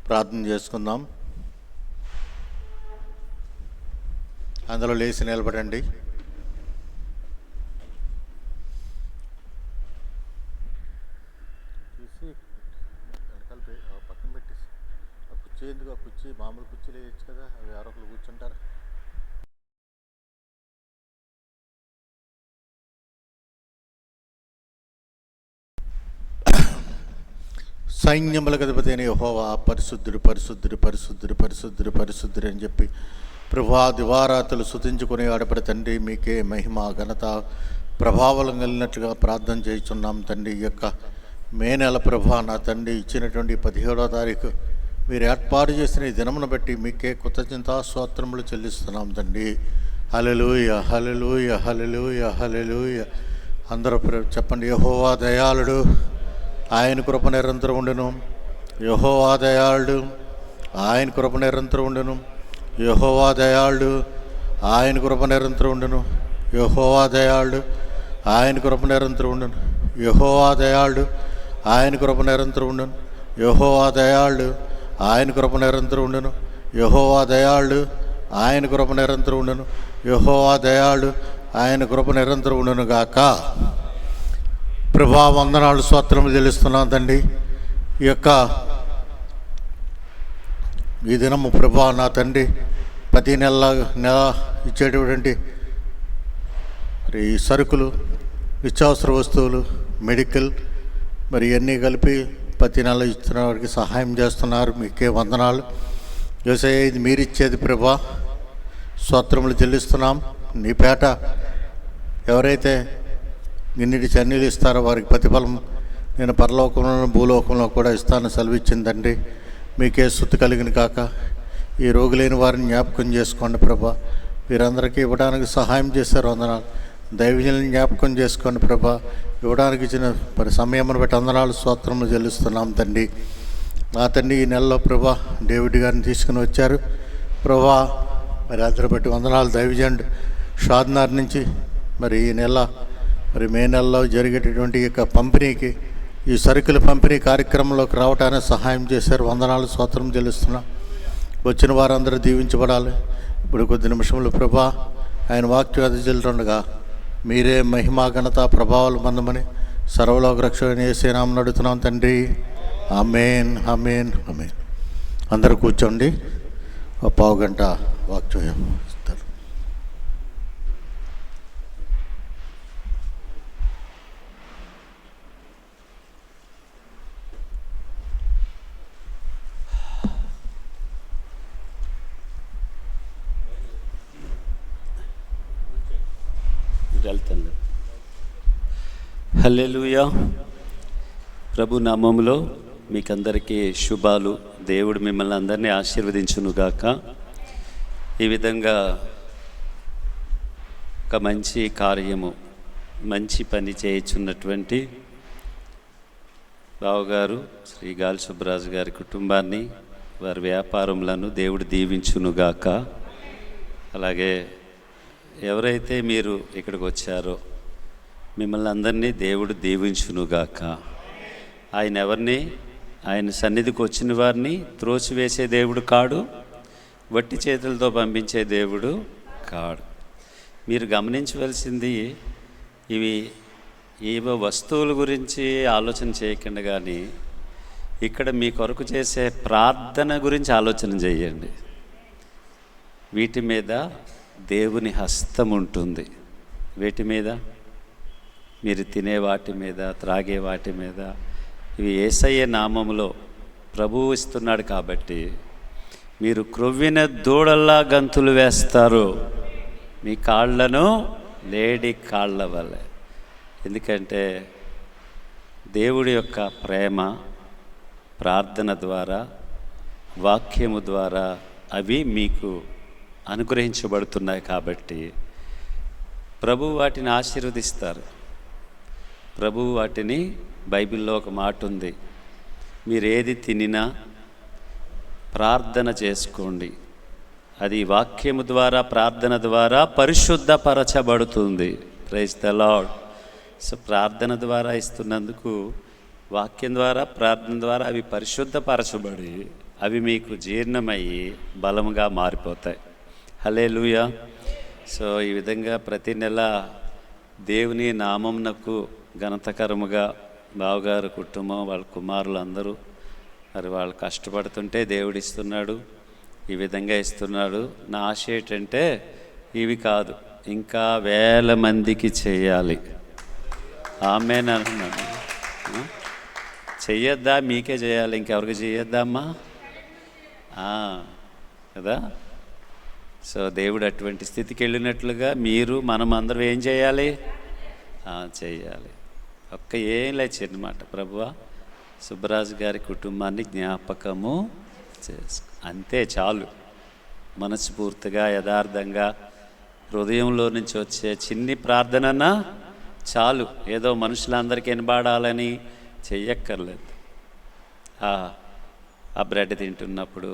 ప్రార్థన చేసుకుందాం. అందులో లేచి నిలబడండి. తీసి పక్కన పెట్టేసి ఆ కుర్చీ ఎందుకు, ఆ కుర్చీ మామూలు కుర్చీలు వేయచ్చు కదా, అవి ఎవరొకరు కూర్చుంటారు. సైన్యములకు అధిపతి అయిన యెహోవా పరిశుద్ధుడు పరిశుద్ధుడు పరిశుద్ధుడు పరిశుద్ధుడు పరిశుద్ధుడు అని చెప్పి ప్రభా దివారాతులు స్తుతించుకునే ఆడపడి తండ్రి మీకే మహిమ ఘనత ప్రభావం కలిగినట్లుగా ప్రార్థన చేస్తున్నాం తండ్రి. ఈ యొక్క మే నెల ప్రభా నా తండ్రి ఇచ్చినటువంటి 17వ తారీఖు మీరు ఏర్పాటు చేసిన ఈ దినమును బట్టి మీకే కృతజ్ఞతాస్తోత్రములు చెల్లిస్తున్నాం తండ్రి. హల్లెలూయా హల్లెలూయా హల్లెలూయా హల్లెలూయా. అందరూ చెప్పండి. యెహోవా దయాళుడు, ఆయన కృప నిరంతరం ఉండును. యెహోవా దయాళుడు, ఆయన కృప నిరంతరం ఉండును. యెహోవా దయాళుడు, ఆయన కృప నిరంతరం ఉండును. యెహోవా దయాళుడు, ఆయన కృప నిరంతరం ఉండును. యెహోవా దయాళుడు, ఆయన కృప నిరంతరం ఉండును. యెహోవా దయాళుడు, ఆయన కృప నిరంతరం ఉండును. యెహోవా దయాళుడు, ఆయన కృప నిరంతరం ఉండును. యెహోవా దయాళుడు, ఆయన కృప నిరంతరం ఉండును గాక. ప్రభా వందనాలు స్తోత్రములు చెల్లిస్తున్నాం తండ్రి. ఈ దినము ప్రభా నా తండ్రి ప్రతి నెల ఇచ్చేటటువంటి మరి ఈ సరుకులు, నిత్యావసర వస్తువులు, మెడికల్ మరి ఇవన్నీ కలిపి ప్రతి నెల ఇస్తున్న వారికి సహాయం చేస్తున్నారు. మీకే వందనాలు యేసయ్య. ఇది మీరిచ్చేది ప్రభా, స్తోత్రములు చెల్లిస్తున్నాం. నీ పేట ఎవరైతే నిన్నిటి చన్నీళ్ళు ఇస్తారో వారికి ప్రతిఫలం నేను పరలోకంలో భూలోకంలో కూడా ఇస్తాను సెలవిచ్చిందండి. మీకే స్తుతి కలిగిన కాక. ఈ రోగులైన వారిని జ్ఞాపకం చేసుకోండి ప్రభా. వీరందరికీ ఇవ్వడానికి సహాయం చేశారు, వందనాలు. దైవజనులను జ్ఞాపకం చేసుకోండి ప్రభా. ఇవ్వడానికి ఇచ్చిన మరి సమయమును బట్టి వందనాలు స్తోత్రములు చెల్లిస్తున్నాం తండ్రి. నా తండ్రి ఈ నెలలో ప్రభా డేవిడ్ గారిని తీసుకుని వచ్చారు ప్రభా. మరి అందరూ బట్టి వందనాలు. దైవజనుడు షాద్నార్ నుంచి మరి ఈ నెల మరి మే నెలలో జరిగేటటువంటి యొక్క పంపిణీకి, ఈ సరుకుల పంపిణీ కార్యక్రమంలోకి రావడానికి సహాయం చేశారు, వందనాలు స్తోత్రం చెల్లిస్తున్నాం. వచ్చిన వారందరూ దీవించబడాలి. ఇప్పుడు కొద్ది నిమిషంలో ప్రభా ఆయన వాక్యం అదిచెల్తుండగా మీరే మహిమా ఘనత ప్రభావాలు పొందమని సర్వలోక రక్షణ యేసు నామమున అడుగుతున్నాం తండ్రి. ఆమేన్ ఆమేన్ ఆమేన్. అందరూ కూర్చోండి. ఒక పావు గంట వాక్యం ఇస్తారు. వెళ్తాను. హల్లెలూయా. ప్రభు నామములో మీకందరికీ శుభాలు. దేవుడు మిమ్మల్ని అందరినీ ఆశీర్వదించునుగాక. ఈ విధంగా ఒక మంచి కార్యము, మంచి పని చేయుచున్నటువంటి బావగారు శ్రీ గాలి సుబ్బరాజు గారి కుటుంబాన్ని, వారి వ్యాపారములను దేవుడు దీవించునుగాక. అలాగే ఎవరైతే మీరు ఇక్కడికి వచ్చారో మిమ్మల్ని అందరినీ దేవుడు దీవించునుగాక. ఆయన ఎవరిని, ఆయన సన్నిధికి వచ్చిన వారిని త్రోసివేసే దేవుడు కాడు, వట్టి చేతులతో పంపించే దేవుడు కాడు. మీరు గమనించవలసింది, ఇవి ఏవో వస్తువుల గురించి ఆలోచన చేయకుండా కానీ ఇక్కడ మీ కొరకు చేసే ప్రార్థన గురించి ఆలోచన చేయండి. వీటి మీద దేవుని హస్తం ఉంటుంది. వీటి మీద, మీరు తినే వాటి మీద, త్రాగే వాటి మీద, ఇవి యేసయ్య నామములో ప్రభువు ఇస్తున్నాడు కాబట్టి మీరు క్రొవ్విన దూడల్లా గంతులు వేస్తారు, మీ కాళ్ళను లేడి కాళ్ళ వల్లే. ఎందుకంటే దేవుడి యొక్క ప్రేమ ప్రార్థన ద్వారా, వాక్యము ద్వారా అవి మీకు అనుగ్రహించబడుతున్నాయి కాబట్టి ప్రభు వాటిని ఆశీర్వదిస్తారు. ప్రభు వాటిని, బైబిల్లో ఒక మాట ఉంది, మీరు ఏది తినినా ప్రార్థన చేసుకోండి, అది వాక్యము ద్వారా, ప్రార్థన ద్వారా పరిశుద్ధపరచబడుతుంది. Praise the Lord. సో ప్రార్థన ద్వారా ఇస్తున్నందుకు, వాక్యం ద్వారా, ప్రార్థన ద్వారా అవి పరిశుద్ధపరచబడి అవి మీకు జీర్ణమయ్యి బలముగా మారిపోతాయి. హల్లెలూయా. సో ఈ విధంగా ప్రతి నెల దేవుని నామమునకు ఘనతకరముగా బావగారు కుటుంబం వాళ్ళ కుమారులు అందరూ మరి వాళ్ళు కష్టపడుతుంటే దేవుడు ఇస్తున్నాడు, ఈ విధంగా ఇస్తున్నాడు. నా ఆశ ఏంటంటే ఇవి కాదు, ఇంకా వేల మందికి చేయాలి. ఆమేనన్నాను. చెయ్యొద్దా? మీకే చేయాలి, ఇంకెవరికి చేయొద్దామ్మా కదా. సో దేవుడు అటువంటి స్థితికి వెళ్ళినట్లుగా మీరు మనం అందరం ఏం చేయాలి? చెయ్యాలి. ఏం లేదు, చిన్నమాట. ప్రభువా, సుబ్బరాజు గారి కుటుంబాన్ని జ్ఞాపకము చేసుకో, అంతే చాలు. మనస్ఫూర్తిగా యథార్థంగా హృదయంలో నుంచి వచ్చే చిన్ని ప్రార్థనన్నా చాలు. ఏదో మనుషులందరికీ వినబడాలని చెయ్యక్కర్లేదు. ఆ బ్రెడ్ తింటున్నప్పుడు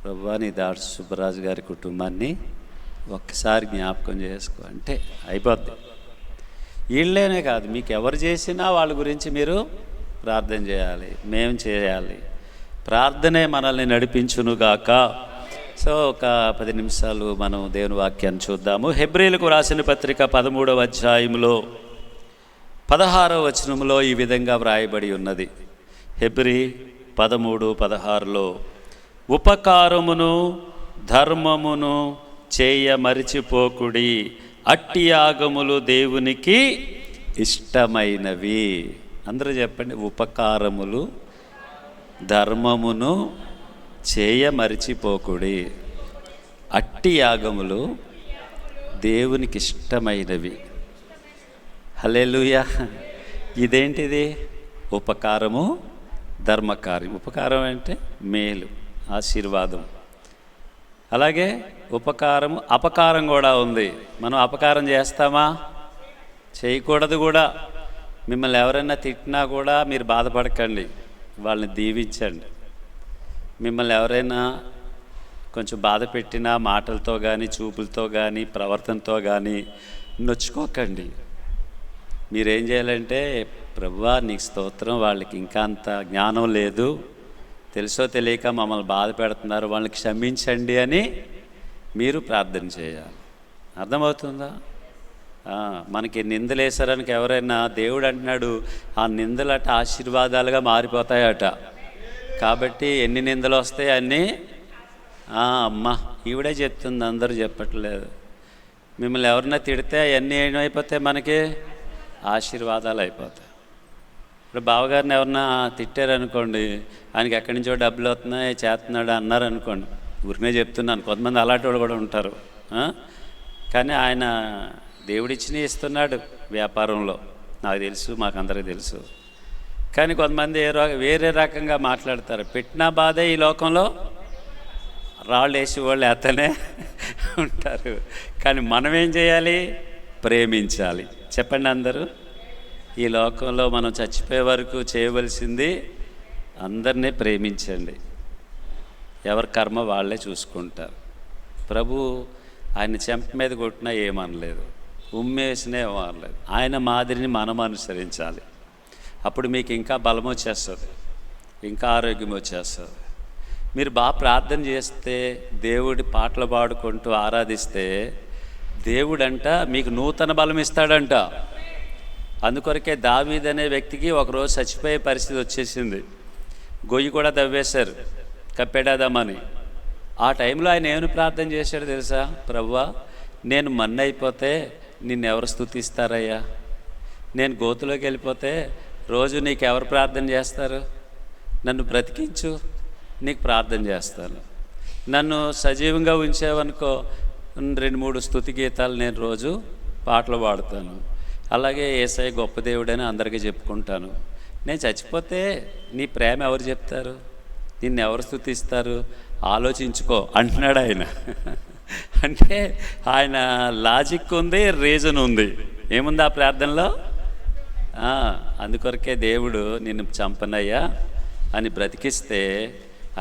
ప్రభువా నీ దాడు సుబ్బరాజు గారి కుటుంబాన్ని ఒక్కసారి జ్ఞాపకం చేసుకో అంటే అయిపోద్ది. వీళ్ళేనే కాదు, మీకు ఎవరు చేసినా వాళ్ళ గురించి మీరు ప్రార్థన చేయాలి, మేము చేయాలి. ప్రార్థనే మనల్ని నడిపించునుగాక. సో ఒక 10 నిమిషాలు మనం దేవుని వాక్యాన్ని చూద్దాము. హెబ్రీలకు రాసిన పత్రిక 13వ అధ్యాయంలో 16వ వచనంలో ఈ విధంగా వ్రాయబడి ఉన్నది. హెబ్రీ 13:16లో ఉపకారమును ధర్మమును చేయ మరిచిపోకుడి, అట్టి యాగములు దేవునికి ఇష్టమైనవి. అందరూ చెప్పండి, ఉపకారములు ధర్మమును చేయ మరిచిపోకుడి, అట్టి యాగములు దేవునికి ఇష్టమైనవి. హల్లెలూయా. ఇదేంటిది? ఉపకారము ధర్మకార్యం. ఉపకారం అంటే మేలు, ఆశీర్వాదం. అలాగే ఉపకారము అపకారం కూడా ఉంది. మనం అపకారం చేస్తామా? చేయకూడదు కూడా. మిమ్మల్ని ఎవరైనా తిట్టినా కూడా మీరు బాధపడకండి, వాళ్ళని దీవించండి. మిమ్మల్ని ఎవరైనా కొంచెం బాధ పెట్టినా మాటలతో కానీ చూపులతో కానీ ప్రవర్తనతో కానీ నొచ్చుకోకండి. మీరేం చేయాలంటే, ప్రభువా నీకు స్తోత్రం, వాళ్ళకి ఇంకా అంత జ్ఞానం లేదు, తెలుసో తెలియక మమ్మల్ని బాధ పెడుతున్నారు, వాళ్ళని క్షమించండి అని మీరు ప్రార్థన చేయాలి. అర్థమవుతుందా? మనకి నిందలేసారనికి ఎవరైనా దేవుడు అంటున్నాడు ఆ నిందలట ఆశీర్వాదాలుగా మారిపోతాయట. కాబట్టి ఎన్ని నిందలు వస్తాయి అన్నీ అమ్మ ఈవిడే చెప్తుంది, అందరూ చెప్పట్లేదు. మిమ్మల్ని ఎవరన్నా తిడితే అవన్నీ ఏమైపోతాయి? మనకి ఆశీర్వాదాలు అయిపోతాయి. ఇప్పుడు బావగారిని ఎవరన్నా తిట్టారనుకోండి, ఆయనకి ఎక్కడి నుంచో డబ్బులు వస్తున్నాయి చేస్తున్నాడు అన్నారు అనుకోండి, ఊరినే చెప్తున్నాను, కొంతమంది అలాంటి వాళ్ళు కూడా ఉంటారు. కానీ ఆయన దేవుడిచ్చిని ఇస్తున్నాడు వ్యాపారంలో, నాకు తెలుసు, మాకందరికీ తెలుసు. కానీ కొంతమంది వేరే రకంగా మాట్లాడతారు. పెట్టినా బాధే ఈ లోకంలో, రాళ్ళు వేసి వాళ్ళు అతనే ఉంటారు. కానీ మనం ఏం చేయాలి? ప్రేమించాలి. చెప్పండి అందరూ. ఈ లోకంలో మనం చచ్చిపోయే వరకు చేయవలసింది అందరినీ ప్రేమించండి. ఎవరి కర్మ వాళ్ళే చూసుకుంటారు. ప్రభు ఆయన చెంప మీద కొట్టినా ఏమనలేదు, ఉమ్మేసినా ఏమనలేదు. ఆయన మాదిరిని మనం అనుసరించాలి. అప్పుడు మీకు ఇంకా బలం వచ్చేస్తుంది, ఇంకా ఆరోగ్యం వచ్చేస్తుంది. మీరు బాగా ప్రార్థన చేస్తే, దేవుడి పాటలు పాడుకుంటూ ఆరాధిస్తే దేవుడంట మీకు నూతన బలం ఇస్తాడంట. అందుకొరకే దావీదు అనే వ్యక్తికి ఒకరోజు చచ్చిపోయే పరిస్థితి వచ్చేసింది. గొయ్యి కూడా దవ్వేశారు కప్పెడదామని. ఆ టైంలో ఆయన ఏమని ప్రార్థన చేశాడు తెలుసా? ప్రభువా నేను మన్ను అయిపోతే నిన్నెవరు స్తుతిస్తారయ్యా? నేను గోతులోకి వెళ్ళిపోతే రోజు నీకు ఎవరు ప్రార్థన చేస్తారు? నన్ను బ్రతికించు, నీకు ప్రార్థన చేస్తాను. నన్ను సజీవంగా ఉంచావనుకో, 2-3 స్తుతి గీతాలు నేను రోజు పాటలు పాడుతాను. అలాగే యేసయ్య గొప్ప దేవుడని అందరికీ చెప్పుకుంటాను. నేను చచ్చిపోతే నీ ప్రేమ ఎవరు చెప్తారు? నిన్ను ఎవరు స్తుతిస్తారు? ఆలోచించుకో అంటున్నాడు ఆయన. అంటే ఆయన లాజిక్ ఉంది, రీజన్ ఉంది. ఏముంది ఆ ప్రార్థనలో? అందుకొరకే దేవుడు నిన్ను చంపనయ్యా అని బ్రతికిస్తే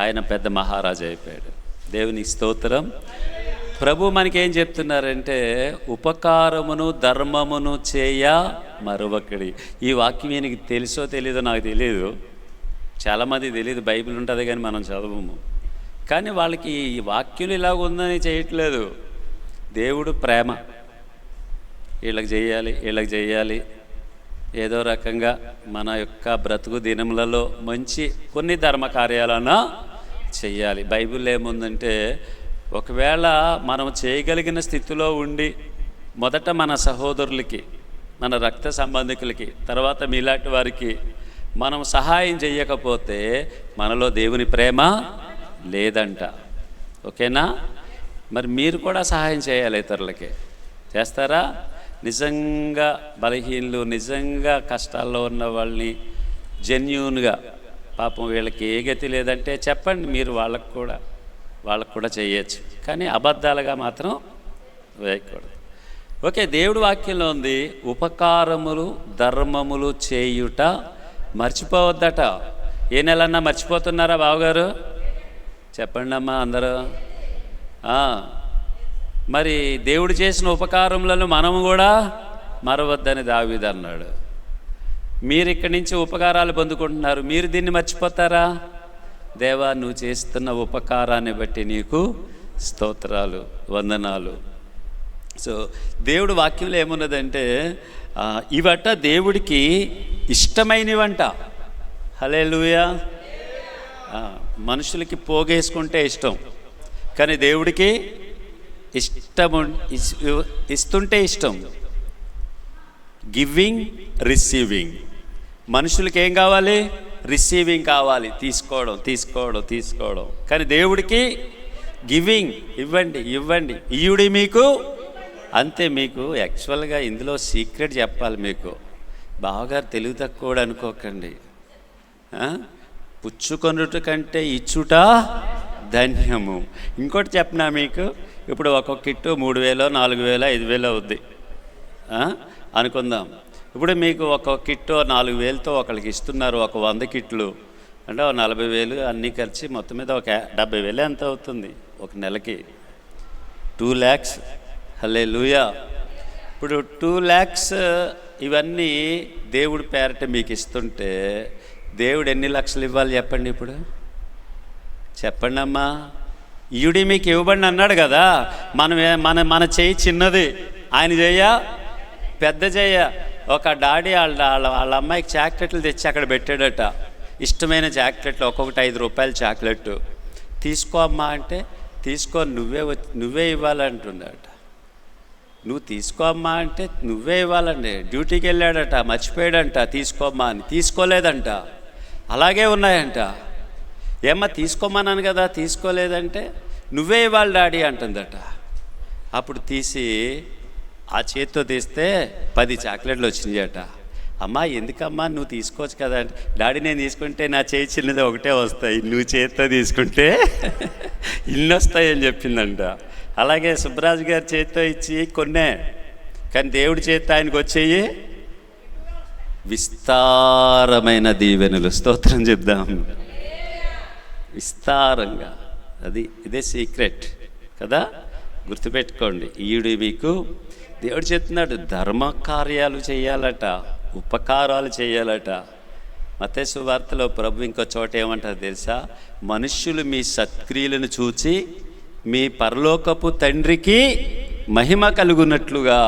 ఆయన పెద్ద మహారాజు అయిపోయాడు. దేవునికి స్తోత్రం. ప్రభు మనకేం చెప్తున్నారంటే, ఉపకారమును ధర్మమును చేయ మరొకడి. ఈ వాక్యం ఈయనకి తెలుసో తెలీదో నాకు తెలియదు. చాలామంది తెలియదు, బైబిల్ ఉంటుంది కానీ మనం చదవము. కానీ వాళ్ళకి ఈ వాక్యులు ఇలాగ ఉందని చేయట్లేదు. దేవుడు ప్రేమ, వీళ్ళకి చేయాలి వీళ్ళకి చేయాలి, ఏదో రకంగా మన యొక్క బ్రతుకు దినములలో మంచి కొన్ని ధర్మ కార్యాలన్నా చెయ్యాలి. బైబిల్ ఏముందంటే, ఒకవేళ మనం చేయగలిగిన స్థితిలో ఉండి మొదట మన సహోదరులకి, మన రక్త సంబంధికులకి, తర్వాత మీలాంటి వారికి మనం సహాయం చేయకపోతే మనలో దేవుని ప్రేమ లేదంట. ఓకేనా? మరి మీరు కూడా సహాయం చేయాలి ఇతరులకి. చేస్తారా? నిజంగా బలహీనులు, నిజంగా కష్టాల్లో ఉన్న వాళ్ళని జెన్యూన్గా, పాపం వీళ్ళకి ఏ గతి లేదంటే చెప్పండి, మీరు వాళ్ళకు కూడా చేయొచ్చు. కానీ అబద్ధాలుగా మాత్రం వేయకూడదు. ఓకే, దేవుడి వాక్యంలో ఉంది, ఉపకారములు ధర్మములు చేయుట మర్చిపోవద్దట. ఏ నెలన్నా మర్చిపోతున్నారా బావగారు? చెప్పండి అమ్మా అందరూ. మరి దేవుడు చేసిన ఉపకారములను మనము కూడా మరవద్దని దావీదు అన్నాడు. మీరు ఇక్కడి నుంచి ఉపకారాలు పొందుకుంటున్నారు, మీరు దీన్ని మర్చిపోతారా? దేవా, నువ్వు చేస్తున్న ఉపకారాన్ని బట్టి నీకు స్తోత్రాలు, వందనాలు. సో దేవుడు వాక్యంలో ఏమున్నదంటే, ఇవట దేవుడికి ఇష్టమైనవంట. హల్లెలూయా. మనుషులకి పోగేసుకుంటే ఇష్టం, కానీ దేవుడికి ఇష్టము, ఇస్తుంటే ఇష్టం. Giving, receiving. మనుషులకి ఏం కావాలి? రిసీవింగ్ కావాలి, తీసుకోవడం. కానీ దేవుడికి గివింగ్, ఇవ్వండి, ఇయుడి మీకు అంతే. మీకు యాక్చువల్గా ఇందులో సీక్రెట్ చెప్పాలి మీకు. బావగారు తెలివి తక్కువ అనుకోకండి. పుచ్చుకొనుట కంటే ఇచ్చుట ధన్యము. ఇంకోటి చెప్పనా మీకు, ఇప్పుడు ఒక్కొక్క కిట్టు 3,000, 4,000, 5,000 అవుద్ది అనుకుందాం. ఇప్పుడు మీకు ఒక్కొక్క కిట్టు 4,000తో ఒకరికి ఇస్తున్నారు, ఒక 100 కిట్లు అంటే 40,000 అన్నీ ఖర్చు, మొత్తం మీద ఒక 70,000 ఎంత అవుతుంది ఒక నెలకి? 2 lakhs. హల్లెలూయా. ఇప్పుడు 2 lakhs ఇవన్నీ దేవుడి పేరట మీకు ఇస్తుంటే దేవుడు ఎన్ని లక్షలు ఇవ్వాలి చెప్పండి? ఇప్పుడు చెప్పండి అమ్మా. ఈయుడి మీకు ఇవ్వబడి అన్నాడు కదా. మన చెయ్యి చిన్నది, ఆయన చెయ్య పెద్ద చెయ్య. ఒక డాడీ వాళ్ళ అమ్మాయికి చాక్లెట్లు తెచ్చి అక్కడ పెట్టాడట. ఇష్టమైన చాక్లెట్లు, ఒక్కొక్కటి 5 రూపాయల చాక్లెట్. తీసుకో అమ్మా అంటే, తీసుకో, నువ్వే ఇవ్వాలంటున్నాడట. నువ్వు తీసుకో అమ్మా అంటే నువ్వే ఇవ్వాలండి. డ్యూటీకి వెళ్ళాడట, మర్చిపోయాడంట తీసుకోమ్మా అని, తీసుకోలేదంట. అలాగే ఉన్నాయంట. ఏమ్మా తీసుకోమన్నాను కదా, తీసుకోలేదంటే నువ్వే ఇవ్వాలి డాడీ అంటుందట. అప్పుడు తీసి ఆ చేత్తో తీస్తే 10 చాక్లెట్లు వచ్చినాయట. అమ్మా ఎందుకమ్మా, నువ్వు తీసుకోవచ్చు కదా అంటే, డాడీ నేను తీసుకుంటే నా చేయి చిన్నది ఒకటే వస్తాయి, నువ్వు చేత్తో తీసుకుంటే ఇన్ని వస్తాయి అని చెప్పిందంట. అలాగే సుబ్బరాజు గారి చేత్తో ఇచ్చి కొన్నే, కానీ దేవుడి చేత్తో ఆయనకు వచ్చేయి విస్తారమైన దీవెనలు. స్తోత్రం చెప్దాం. విస్తారంగా. ఇదే సీక్రెట్ కదా, గుర్తుపెట్టుకోండి. ఈయుడు మీకు దేవుడు చెప్తున్నాడు ధర్మ కార్యాలు చేయాలట, ఉపకారాలు చేయాలట. మత్తయి సువార్తలో ప్రభు ఇంకో చోట ఏమంటారు తెలుసా? మనుష్యులు మీ సత్క్రియలను చూచి మీ పరలోకపు తండ్రికి మహిమ కలుగునట్లుగా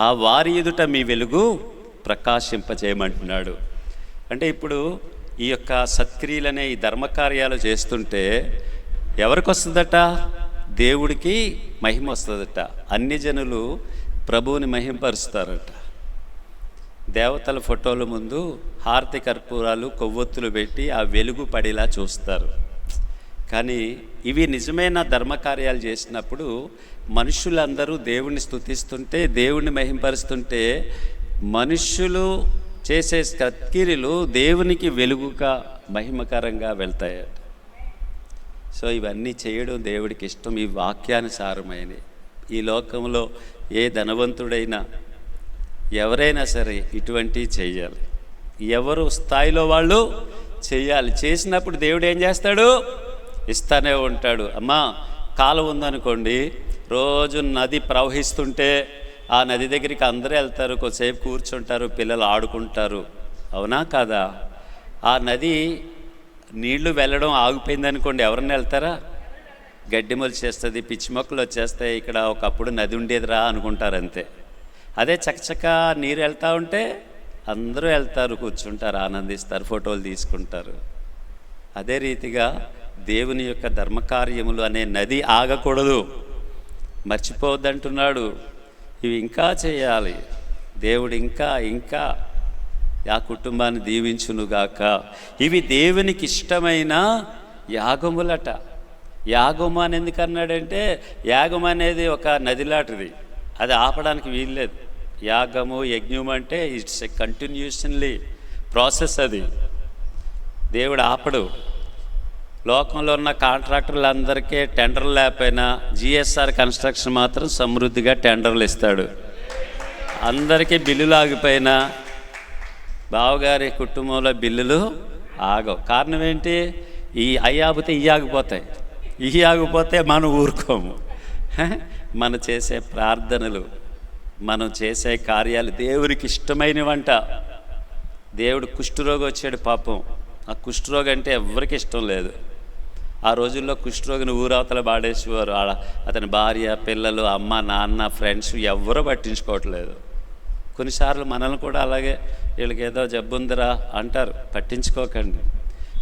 ఆ వారి ఎదుట మీ వెలుగు ప్రకాశింపజేయమంటున్నాడు. అంటే ఇప్పుడు ఈ యొక్క సత్క్రియలనే ఈ ధర్మకార్యాలు చేస్తుంటే ఎవరికి వస్తుందట? దేవుడికి మహిమ వస్తుందట. అన్ని జనులు ప్రభువుని మహింపరుస్తారట. దేవతల ఫోటోల ముందు హారతి కర్పూరాలు, కొవ్వొత్తులు పెట్టి ఆ వెలుగు పడేలా చూస్తారు. కానీ ఇవి నిజమైన ధర్మకార్యాలు చేసినప్పుడు మనుషులందరూ దేవుణ్ణి స్తుతిస్తుంటే, దేవుణ్ణి మహింపరుస్తుంటే, మనుష్యులు చేసే సత్క్రియలు దేవునికి వెలుగుగా మహిమకరంగా వెళ్తాయట. సో ఇవన్నీ చేయడం దేవుడికి ఇష్టం. ఈ వాక్యానుసారమైనవి. ఈ లోకంలో ఏ ధనవంతుడైనా ఎవరైనా సరే ఇటువంటివి చేయాలి. ఎవరు స్థాయిలో వాళ్ళు చేయాలి. చేసినప్పుడు దేవుడు ఏం చేస్తాడు? ఇస్తానే ఉంటాడు. అమ్మా కాలువ ఉందనుకోండి, రోజు నది ప్రవహిస్తుంటే ఆ నది దగ్గరికి అందరూ వెళ్తారు, కొద్దిసేపు కూర్చుంటారు, పిల్లలు ఆడుకుంటారు. అవునా కాదా? ఆ నది నీళ్లు వెళ్ళడం ఆగిపోయింది అనుకోండి, ఎవరన్నా వెళ్తారా? గడ్డి మొలిచేస్తుంది, పిచ్చి మొక్కలు వచ్చేస్తాయి, ఇక్కడ ఒకప్పుడు నది ఉండేదిరా అనుకుంటారు అంతే. అదే చకచక నీరు వెళ్తూ ఉంటే అందరూ వెళ్తారు, కూర్చుంటారు, ఆనందిస్తారు, ఫోటోలు తీసుకుంటారు. అదే రీతిగా దేవుని యొక్క ధర్మకార్యములు అనే నది ఆగకూడదు, మర్చిపోవద్దంటున్నాడు. ఇవి ఇంకా చేయాలి. దేవుడు ఇంకా ఇంకా ఆ కుటుంబాన్ని దీవించునుగాక. ఇవి దేవునికి ఇష్టమైన యాగములట. యాగము అని ఎందుకు అన్నాడంటే, యాగం అనేది ఒక నదిలాంటిది, అది ఆపడానికి వీల్లేదు. యాగము యజ్ఞం అంటే ఇట్స్ ఎ కంటిన్యూషన్లీ ప్రాసెస్. అది దేవుడు ఆపడు. లోకంలో ఉన్న కాంట్రాక్టర్లందరికీ టెండర్లు లేకపోయినా జిఎస్ఆర్ కన్స్ట్రక్షన్ మాత్రం సమృద్ధిగా టెండర్లు ఇస్తాడు. అందరికీ బిల్లులు ఆగిపోయినా బావగారి కుటుంబంలో బిల్లులు ఆగవు. కారణం ఏంటి? ఈ ఆగిపోతే ఈ ఆగిపోతాయి, ఈ ఆగిపోతే మనం ఊరుకోము. మనం చేసే ప్రార్థనలు, మనం చేసే కార్యాలు దేవుడికి ఇష్టమైనవంట. దేవుడు కుష్ఠరోగి వచ్చాడు పాపం. ఆ కుష్ఠరోగి అంటే ఎవరికి ఇష్టం లేదు. ఆ రోజుల్లో కుష్ఠరోగిని ఊరవతల పాడేసేవారు. అతని భార్య, పిల్లలు, అమ్మ, నాన్న, ఫ్రెండ్స్ ఎవరూ పట్టించుకోవట్లేదు. కొన్నిసార్లు మనల్ని కూడా అలాగే, వీళ్ళకి ఏదో జబ్బు ఉందిరా అంటారు, పట్టించుకోకండి.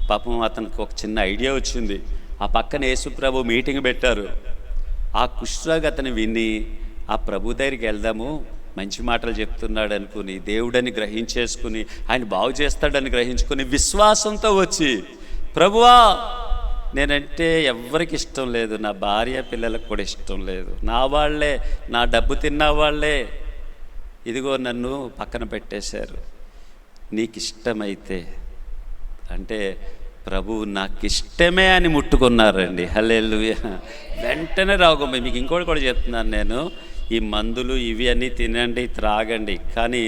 పాపం అతనికి ఒక చిన్న ఐడియా వచ్చింది. ఆ పక్కన యేసుప్రభు మీటింగ్ పెట్టారు. ఆ కుష్ఠరోగి అతను విని ఆ ప్రభు దగ్గరికి వెళ్దాము, మంచి మాటలు చెప్తున్నాడు అనుకుని, దేవుడని గ్రహించేసుకుని, ఆయన బాగు చేస్తాడని గ్రహించుకుని విశ్వాసంతో వచ్చి, ప్రభువా నేనంటే ఎవరికి ఇష్టం లేదు, నా భార్య పిల్లలకు కూడా ఇష్టం లేదు, నా వాళ్ళే, నా డబ్బు తిన్న వాళ్ళే ఇదిగో నన్ను పక్కన పెట్టేశారు, నీకు ఇష్టమైతే అంటే ప్రభువు నాకు ఇష్టమే అని ముట్టుకున్నారండి. హల్లెలూయా. వెంటనే రాగమ్మ. మీకు ఇంకోటి కూడా చెప్తున్నాను నేను, ఈ మందులు ఇవి అన్నీ తినండి, త్రాగండి, కానీ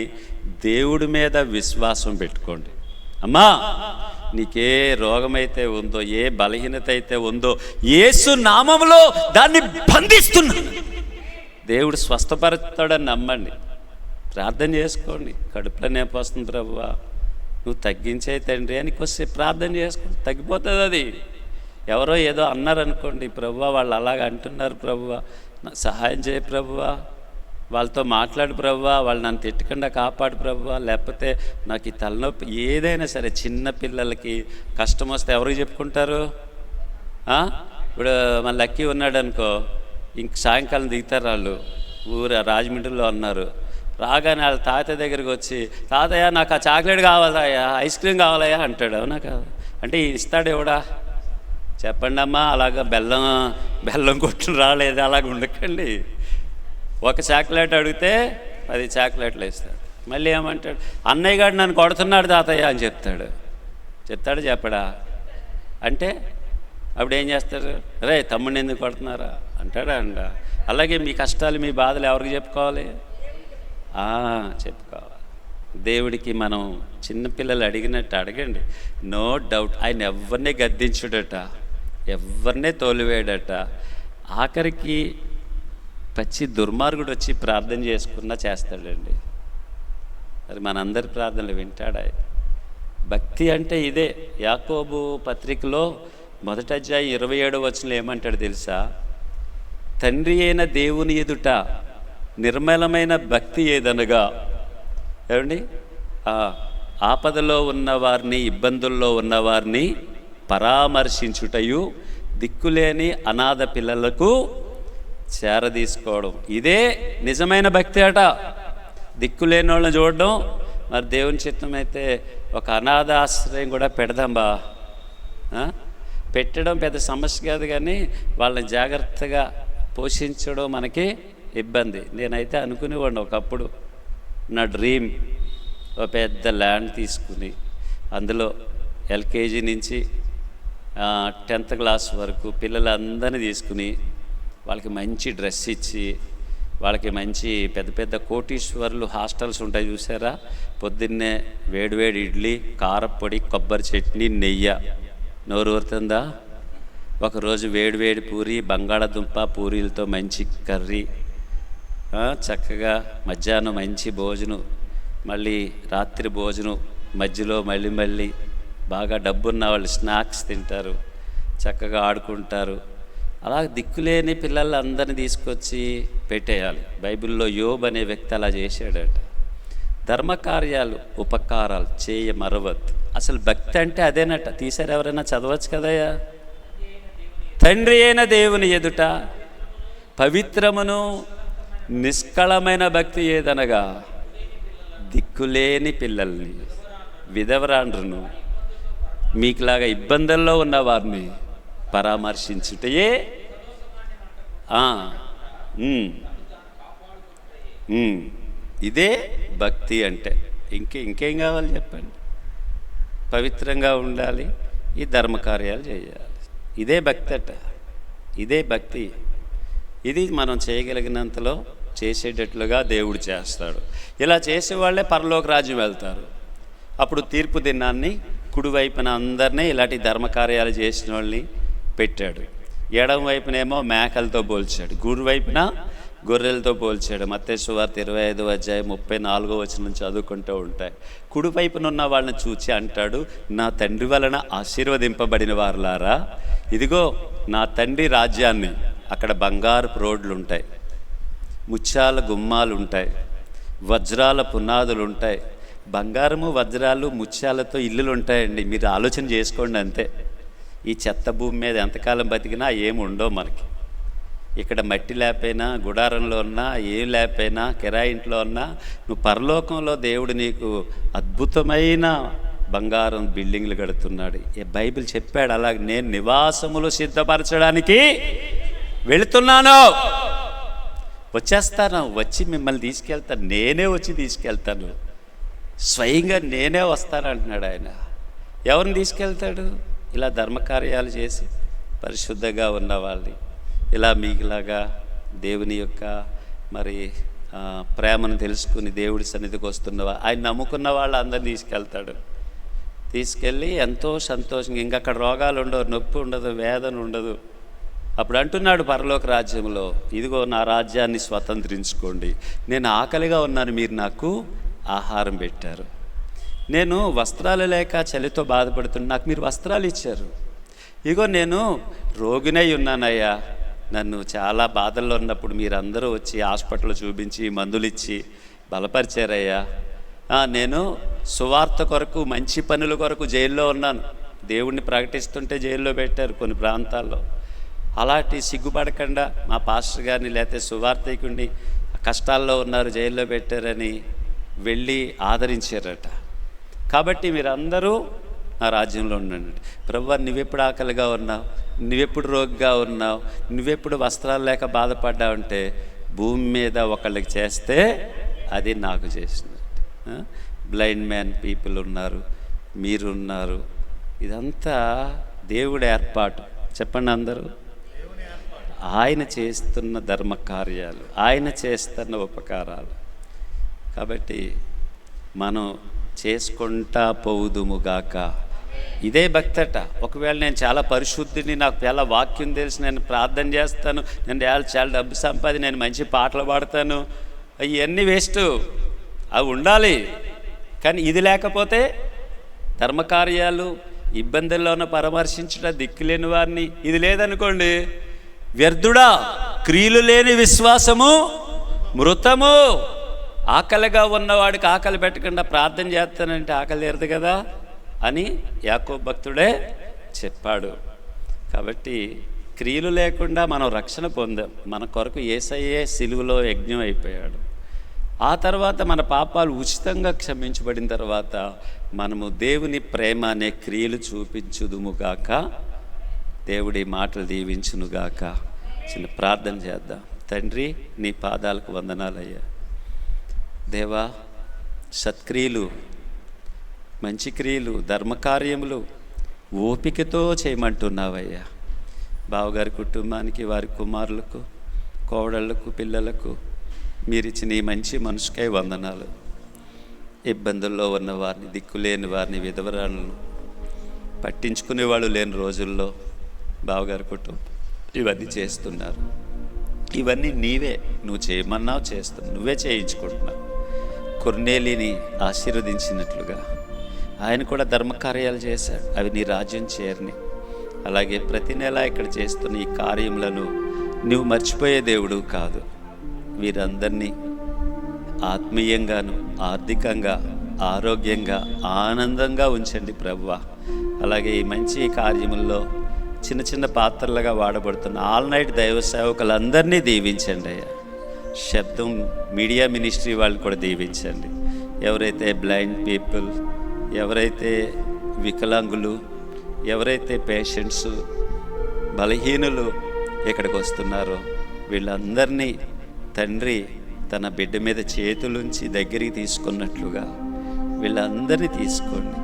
దేవుడి మీద విశ్వాసం పెట్టుకోండి. అమ్మా నీకే రోగమైతే ఉందో, ఏ బలహీనత అయితే ఉందో, యేసు నామములో దాన్ని బంధిస్తున్నా, దేవుడు స్వస్థపరుస్తాడని నమ్మండి. ప్రార్థన చేసుకోండి. కడుపులో నొప్పి వస్తుంది ప్రభువా, నువ్వు తగ్గించే తండ్రి అని కొద్దిసేపు ప్రార్థన చేసుకోండి, తగ్గిపోతుంది. అది ఎవరో ఏదో అన్నారనుకోండి, ప్రభువా వాళ్ళు అలాగ అంటున్నారు ప్రభువా, నాకు సహాయం చేయ ప్రభువా, వాళ్ళతో మాట్లాడు ప్రభువా, వాళ్ళు నన్ను తిట్టకుండా కాపాడు ప్రభువా, లేకపోతే నాకు ఈ తలనొప్పి, ఏదైనా సరే. చిన్న పిల్లలకి కష్టం వస్తే ఎవరికి చెప్పుకుంటారు? ఇప్పుడు మన లక్కీ ఉన్నాడు అనుకో, ఇంక సాయంకాలం దిగుతారు వాళ్ళు. రాజమండ్రిలో ఉన్నారు. రాగానే వాళ్ళ తాతయ్య దగ్గరికి వచ్చి, తాతయ్య నాకు ఆ చాక్లెట్ కావాలయ్యా, ఐస్ క్రీమ్ కావాలయ్యా అంటాడు. అవునా కాదు? అంటే ఇస్తాడు ఎవడా? చెప్పండి అమ్మా. అలాగా బెల్లం కొట్టుని రాలేదు, అలాగ ఉండకండి. ఒక చాక్లెట్ అడిగితే 10 చాక్లెట్లు ఇస్తాడు. మళ్ళీ ఏమంటాడు? అన్నయ్య గారు నన్ను కొడుతున్నాడు తాతయ్య అని చెప్తాడు. చెప్పడా? అంటే అప్పుడు ఏం చేస్తారు? రే తమ్ముడిని ఎందుకు కొడుతున్నారా అంటాడా? అలాగే మీ కష్టాలు, మీ బాధలు ఎవరికి చెప్పుకోవాలి? చెప్పుకోవాలి. దేవుడికి మనం చిన్నపిల్లలు అడిగినట్టు అడగండి. నో డౌట్ ఆయన ఎవరినే గద్దించుడట, ఎవరినే తోలివేయడట. ఆఖరికి పచ్చి దుర్మార్గుడు వచ్చి ప్రార్థన చేసుకున్నా చేస్తాడండి. మరి మనందరి ప్రార్థనలు వింటాడా? భక్తి అంటే ఇదే. యాకోబు పత్రికలో 1వ అధ్యాయం 27వ వచనంలో ఏమంటాడు తెలుసా? తండ్రి అయిన దేవుని ఎదుట నిర్మలమైన భక్తి ఏదనగా, ఏమండి, ఆపదలో ఉన్నవారిని, ఇబ్బందుల్లో ఉన్నవారిని పరామర్శించుటయు, దిక్కులేని అనాథ పిల్లలకు చేరదీసుకోవడం, ఇదే నిజమైన భక్తి అట. దిక్కులేని వాళ్ళని చూడడం. మరి దేవుని చిత్తం అయితే ఒక అనాథ ఆశ్రయం కూడా పెడదాం బా. పెట్టడం పెద్ద సమస్య కాదు, కానీ వాళ్ళని జాగ్రత్తగా పోషించడం మనకి ఇబ్బంది. నేనైతే అనుకునేవాడిని ఒకప్పుడు, నా డ్రీమ్ ఒక పెద్ద ల్యాండ్ తీసుకుని అందులో ఎల్కేజీ నుంచి 10th క్లాస్ వరకు పిల్లలందరినీ తీసుకుని వాళ్ళకి మంచి డ్రెస్ ఇచ్చి, వాళ్ళకి మంచి పెద్ద పెద్ద కోటీశ్వర్లు హాస్టల్స్ ఉంటాయి చూసారా, పొద్దున్నే వేడివేడి ఇడ్లీ, కారపొడి, కొబ్బరి చట్నీ, నెయ్యి. నోరు ఊరుతుందా? ఒకరోజు వేడివేడి పూరి, బంగాళాదుంప పూరీలతో మంచి కర్రీ, చక్కగా మధ్యాహ్నం మంచి భోజనం, మళ్ళీ రాత్రి భోజనం, మధ్యలో మళ్ళీ బాగా డబ్బున్న వాళ్ళు స్నాక్స్ తింటారు, చక్కగా ఆడుకుంటారు. అలా దిక్కులేని పిల్లలు అందరినీ తీసుకొచ్చి పెట్టేయాలి. బైబిల్లో యోబు అనే వ్యక్తి అలా చేశాడట. ధర్మకార్యాలు ఉపకారాలు చేయ మరవద్దు. అసలు భక్తి అంటే అదేనట. తీశారు ఎవరైనా? చదవచ్చు కదయ్యా. తండ్రి అయిన దేవుని ఎదుట పవిత్రమును నిష్కళమైన భక్తి ఏదనగా దిక్కులేని పిల్లల్ని, విధవరాండ్రును, మీకులాగా ఇబ్బందుల్లో ఉన్న వారిని పరామర్శించుటయే ఇదే భక్తి అంటే. ఇంకేం కావాలి చెప్పండి? పవిత్రంగా ఉండాలి, ఈ ధర్మకార్యాలు చేయాలి. ఇదే భక్తి అట. ఇదే భక్తి. ఇది మనం చేయగలిగినంతలో చేసేటట్లుగా దేవుడు చేస్తాడు. ఇలా చేసేవాళ్ళే పరలోక రాజ్యం వెళ్తారు. అప్పుడు తీర్పు దినాన్ని కుడివైపున అందరినీ ఇలాంటి ధర్మకార్యాలు చేసిన వాళ్ళని పెట్టాడు. ఎడమ వైపునేమో మేకలతో పోల్చాడు, గుడివైపున గొర్రెలతో పోల్చాడు. మత్తయి సువార్త 25వ అధ్యాయం 34వ వచనం చదువుకుంటూ ఉంటాయి. కుడివైపున ఉన్న వాళ్ళని చూచి అంటాడు, నా తండ్రి వలన ఆశీర్వదింపబడిన వారులారా, ఇదిగో నా తండ్రి రాజ్యాన్ని. అక్కడ బంగారపు రోడ్లు ఉంటాయి, ముత్యాల గుమ్మాలు ఉంటాయి, వజ్రాల పునాదులు ఉంటాయి. బంగారము, వజ్రాలు, ముత్యాలతో ఇల్లులు ఉంటాయండి. మీరు ఆలోచన చేసుకోండి అంతే. ఈ చెత్త భూమి మీద ఎంతకాలం బతికినా ఏమి ఉండవు మనకి. ఇక్కడ మట్టి లేకపోయినా, గుడారంలో ఉన్నా, ఏం లేకపోయినా, కిరాయి ఇంట్లో ఉన్నా, నువ్వు పరలోకంలో దేవుడు నీకు అద్భుతమైన బంగారం బిల్డింగ్లు కడుతున్నాడు. బైబిల్ చెప్పాడు అలాగే, నేను నివాసములు సిద్ధపరచడానికి వెళుతున్నాను, వచ్చేస్తాను, వచ్చి మిమ్మల్ని తీసుకెళ్తాను, నేనే వచ్చి తీసుకెళ్తాను, స్వయంగా నేనే వస్తాను అంటున్నాడు ఆయన. ఎవరిని తీసుకెళ్తాడు? ఇలా ధర్మకార్యాలు చేసి పరిశుద్ధంగా ఉన్న వాళ్ళని, ఇలా మీకులాగా దేవుని యొక్క మరి ప్రేమను తెలుసుకుని దేవుడి సన్నిధికి వస్తున్నవా, ఆయన నమ్ముకున్న వాళ్ళు అందరినీ తీసుకెళ్తాడు. తీసుకెళ్ళి ఎంతో సంతోషంగా, ఇంకా అక్కడ రోగాలు ఉండవు, నొప్పి ఉండదు, వేదన ఉండదు. అప్పుడు అంటున్నాడు పరలోక రాజ్యంలో, ఇదిగో నా రాజ్యాన్ని స్వతంత్రించుకోండి. నేను ఆకలిగా ఉన్నాను, మీరు నాకు ఆహారం పెట్టారు. నేను వస్త్రాలు లేక చలితో బాధపడుతున్నా, నాకు మీరు వస్త్రాలు ఇచ్చారు. ఇగో నేను రోగినై ఉన్నానయ్యా, నన్ను చాలా బాధల్లో ఉన్నప్పుడు మీరందరూ వచ్చి హాస్పిటల్లో చూపించి మందులు ఇచ్చి బలపరిచారయ్యా. నేను సువార్త కొరకు, మంచి పనుల కొరకు జైల్లో ఉన్నాను. దేవుణ్ణి ప్రకటిస్తుంటే జైల్లో పెట్టారు కొన్ని ప్రాంతాల్లో. అలాంటి సిగ్గుపడకుండా మా పాస్టర్ గారిని లేకపోతే సువార్తికుడిని కష్టాల్లో ఉన్నారు, జైల్లో పెట్టారని వెళ్ళి ఆదరించారట. కాబట్టి మీరందరూ నా రాజ్యంలో ఉండండి. ప్రభువా, నువ్వెప్పుడు ఆకలిగా ఉన్నావు, నువ్వెప్పుడు రోగిగా ఉన్నావు, నువ్వెప్పుడు వస్త్రాలు లేక బాధపడ్డావంటే భూమి మీద ఒకళ్ళకి చేస్తే అది నాకు చేసినట్టు. బ్లైండ్ మ్యాన్ పీపుల్ ఉన్నారు, మీరున్నారు. ఇదంతా దేవుడి ఏర్పాటు. చెప్పండి అందరూ. ఆయన చేస్తున్న ధర్మకార్యాలు, ఆయన చేస్తున్న ఉపకారాలు. కాబట్టి మనం చేసుకుంటా పోవుదుముగాక. ఇదే భక్తట. ఒకవేళ నేను చాలా పరిశుద్ధిని, నాకు చాలా వాక్యం తెలిసి, నేను ప్రార్థన చేస్తాను, నేను చాలా డబ్బు సంపాది, నేను మంచి పాటలు పాడతాను, అవన్నీ వేస్ట్. అవి ఉండాలి. కానీ ఇది లేకపోతే ధర్మకార్యాలు, ఇబ్బందుల్లోనూ పరామర్శించడం, దిక్కులేని వారిని, ఇది లేదనుకోండి, వ్యర్థుడా. క్రియలు లేని విశ్వాసము మృతము. ఆకలిగా ఉన్నవాడికి ఆకలి పెట్టకుండా ప్రార్థన చేస్తానంటే ఆకలి తీరదు కదా అని యాకోబు భక్తుడే చెప్పాడు. కాబట్టి క్రియలు లేకుండా మనం రక్షణ పొందాం. మన కొరకు యేసయ్యే సిలువలో యజ్ఞం అయిపోయాడు. ఆ తర్వాత మన పాపాలు ఉచితంగా క్షమించబడిన తర్వాత మనము దేవుని ప్రేమ అనే క్రియలు చూపించుదుముగాక. దేవుడి మాటలు దీవించునుగాక. చిన్న ప్రార్థన చేద్దాం. తండ్రి, నీ పాదాలకు వందనాలయ్యా. దేవా, సత్క్రియలు, మంచి క్రియలు, ధర్మకార్యములు ఓపికతో చేయమంటున్నావయ్యా. బావగారి కుటుంబానికి, వారి కుమారులకు, కోడళ్లకు, పిల్లలకు మీరిచ్చిన ఈ మంచి మనసుకై వందనాలు. ఇబ్బందుల్లో ఉన్న వారిని, దిక్కులేని వారిని, విధవరాలను పట్టించుకునేవాళ్ళు లేని రోజుల్లో బావగారి కుటుంబం ఇవన్నీ చేస్తున్నారు. ఇవన్నీ నీవే, నువ్వు చేయమన్నావు, చేస్తున్నావు, నువ్వే చేయించుకుంటున్నావు. కొర్నేలిని ఆశీర్వదించినట్లుగా ఆయన కూడా ధర్మకార్యాలు చేశాడు, అవి నీ రాజ్యం చేరని. అలాగే ప్రతి నెల ఇక్కడ చేస్తున్న ఈ కార్యములను నువ్వు మర్చిపోయే దేవుడు కాదు. వీరందరినీ ఆత్మీయంగాను ఆర్థికంగా ఆరోగ్యంగా ఆనందంగా ఉంచండి ప్రభువా. అలాగే ఈ మంచి కార్యముల్లో చిన్న చిన్న పాత్రలుగా వాడబడుతున్న ఆల్ నైట్ దైవ సేవకులందరినీ దీవించండి అయ్యా. శబ్దం మీడియా మినిస్ట్రీ వాళ్ళు కూడా దీవించండి. ఎవరైతే బ్లైండ్ పీపుల్, ఎవరైతే వికలాంగులు, ఎవరైతే పేషెంట్స్, బలహీనులు ఇక్కడికి వస్తున్నారో వీళ్ళందరినీ తండ్రి తన బిడ్డ మీద చేతులుంచి దగ్గరికి తీసుకున్నట్లుగా వీళ్ళందరినీ తీసుకోండి,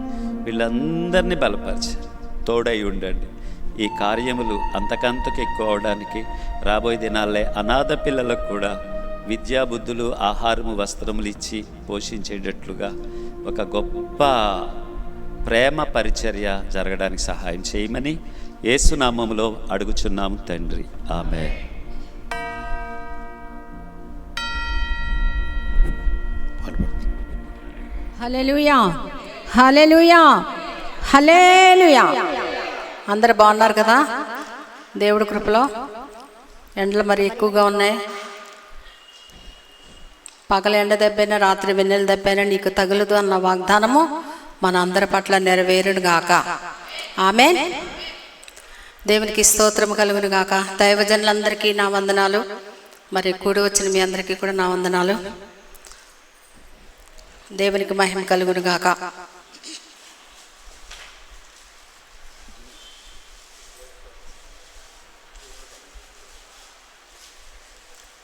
వీళ్ళందరినీ బలపరచండి, తోడై ఉండండి. ఈ కార్యములు అంతకంతకు ఎక్కువ అవడానికి రాబోయే దినాలే అనాథ పిల్లలకు కూడా విద్యాబుద్ధులు, ఆహారము, వస్త్రములు ఇచ్చి పోషించేటట్లుగా ఒక గొప్ప ప్రేమ పరిచర్య జరగడానికి సహాయం చేయమని యేసు నామములో అడుగుచున్నాము తండ్రి, ఆమేన్. హల్లెలూయా, హల్లెలూయా, హల్లెలూయా. అందరు బాగున్నారు కదా? దేవుడి కృపలో. ఎండలు మరి ఎక్కువగా ఉన్నాయి. పగల ఎండ దెబ్బైనా రాత్రి వెన్నెల దెబ్బైనా నీకు తగులదు అన్న వాగ్దానము మన అందరి పట్ల నెరవేరును గాక. ఆమేన్. దేవునికి స్తోత్రం కలుగును గాక. దైవజనులందరికీ నా వందనాలు. మరి కూడి వచ్చిన మీ అందరికీ కూడా నా వందనాలు. దేవునికి మహిమ కలుగును గాక.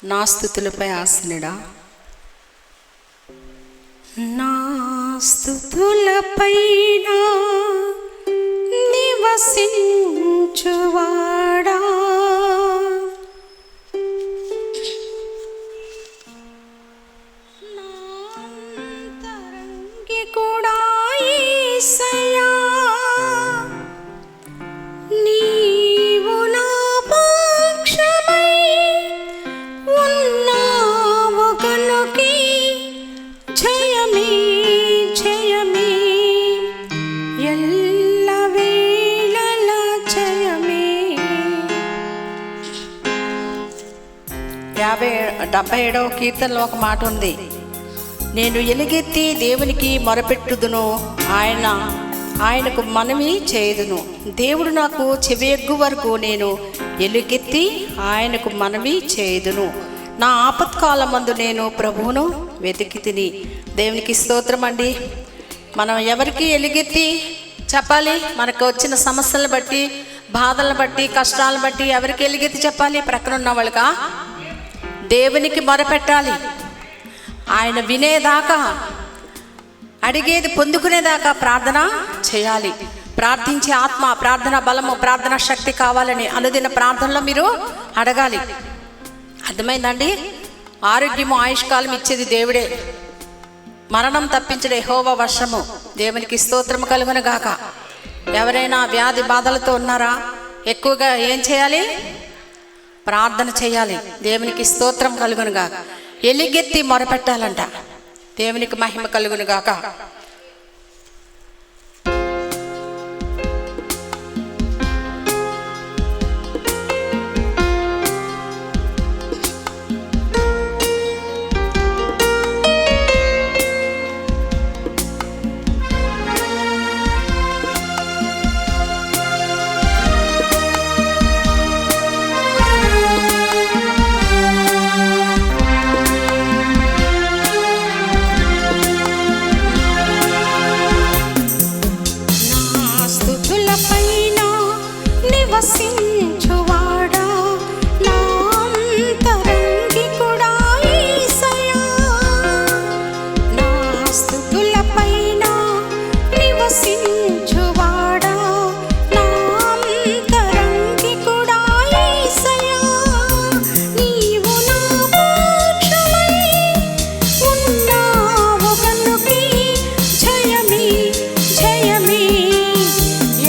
నా స్తుతులపై ఆసనుడా, నా స్తుతులపైన నివసించువాడా, నా అంతరంగి కూడా యేసయ్యా, నీవు నా పక్షమై ఉన్నావు గనుకే జయమే జయమే, ఎల్లవేళల జయమే. 77వ కీర్తనలో ఒక మాట ఉంది, నేను ఎలుగెత్తి దేవునికి మొరపెట్టుదును, ఆయనకు మనవి చేయుదును. దేవుడు నాకు చెవియొగ్గు వరకు నేను ఎలుగెత్తి ఆయనకు మనవి చేయుదును. నా ఆపత్కాలమందు నేను ప్రభువును వెతికి తిని. దేవునికి స్తోత్రం అండి. మనం ఎవరికి ఎలుగెత్తి చెప్పాలి? మనకు వచ్చిన సమస్యలను బట్టి, బాధలను బట్టి, కష్టాలను బట్టి ఎవరికి ఎలుగెత్తి చెప్పాలి? ప్రక్కన ఉన్న వాళ్ళకా? దేవునికి మొరపెట్టాలి. ఆయన వినేదాకా, అడిగేది పొందుకునేదాకా ప్రార్థన చేయాలి. ప్రార్థించే ఆత్మ, ప్రార్థన బలము, ప్రార్థన శక్తి కావాలని అనుదిన ప్రార్థనలో మీరు అడగాలి. అర్థమైందండి? ఆరోగ్యము, ఆయుష్కాలం ఇచ్చేది దేవుడే. మరణం తప్పించడే యెహోవా వశము. దేవునికి స్తోత్రము కలుగును గాక. ఎవరైనా వ్యాధి బాధలతో ఉన్నారా? ఎక్కువగా ఏం చేయాలి? ప్రార్థన చేయాలి. దేవునికి స్తోత్రం కలుగును గాక. ఎలుగెత్తి మొరపెట్టాలంట. దేవునికి మహిమ కలుగును గాక.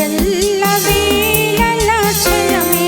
ఎల్లవేళల జయమే.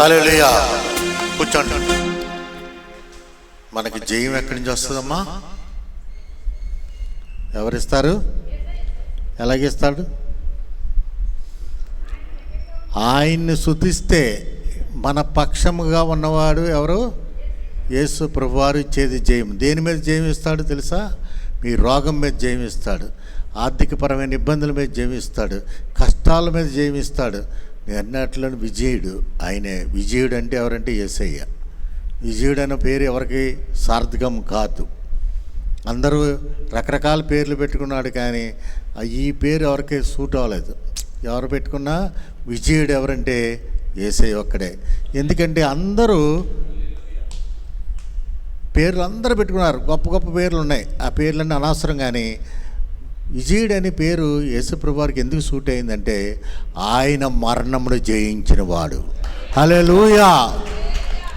హల్లెలూయా. కూర్చోండి. మనకి జయం ఎక్కడి నుంచి వస్తుందమ్మా? ఎవరిస్తారు? ఎలాగిస్తాడు? ఆయన్ని స్తుతిస్తే మన పక్షముగా ఉన్నవాడు ఎవరు? యేసు ప్రభువారు ఇచ్చేది జయం. దేని మీద జయం ఇస్తాడు తెలుసా? మీ రోగం మీద జయం ఇస్తాడు, ఆర్థికపరమైన ఇబ్బందుల మీద జయం ఇస్తాడు, కష్టాల మీద జయం ఇస్తాడు. అన్నట్లో విజయుడు ఆయనే. విజయుడు అంటే ఎవరంటే యేసయ్య. విజయుడు అనే పేరు ఎవరికి సార్థకం కాదు. అందరూ రకరకాల పేర్లు పెట్టుకున్నాడు, కానీ ఈ పేరు ఎవరికి సూట్ అవ్వలేదు. ఎవరు పెట్టుకున్నా విజయుడు ఎవరంటే యేసయ్య ఒక్కడే. ఎందుకంటే అందరూ పేర్లు అందరూ పెట్టుకున్నారు, గొప్ప గొప్ప పేర్లు ఉన్నాయి. ఆ పేర్లన్నీ అనవసరం. కానీ విజయుడు అనే పేరు యేసుప్రభు వారికి ఎందుకు సూట్ అయిందంటే ఆయన మరణమును జయించిన వాడు. హల్లెలూయా.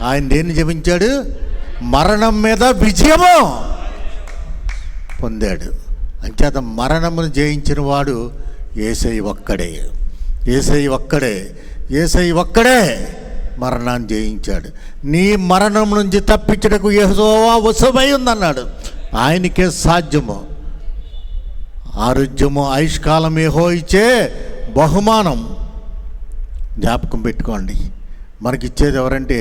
ఆయన దేన్ని జయించాడు? మరణం మీద విజయము పొందాడు. అంచేత మరణమును జయించిన వాడు యేసయ్య ఒక్కడే. యేసయ్య ఒక్కడే. యేసయ్య ఒక్కడే మరణాన్ని జయించాడు. నీ మరణం నుంచి తప్పించటకు యెహోవా వశమై ఉందన్నాడు. ఆయనకే సాధ్యము. ఆరోగ్యము ఆయుష్కాలం యెహోవా ఇచ్చే బహుమానం. జ్ఞాపకం పెట్టుకోండి. మనకిచ్చేది ఎవరంటే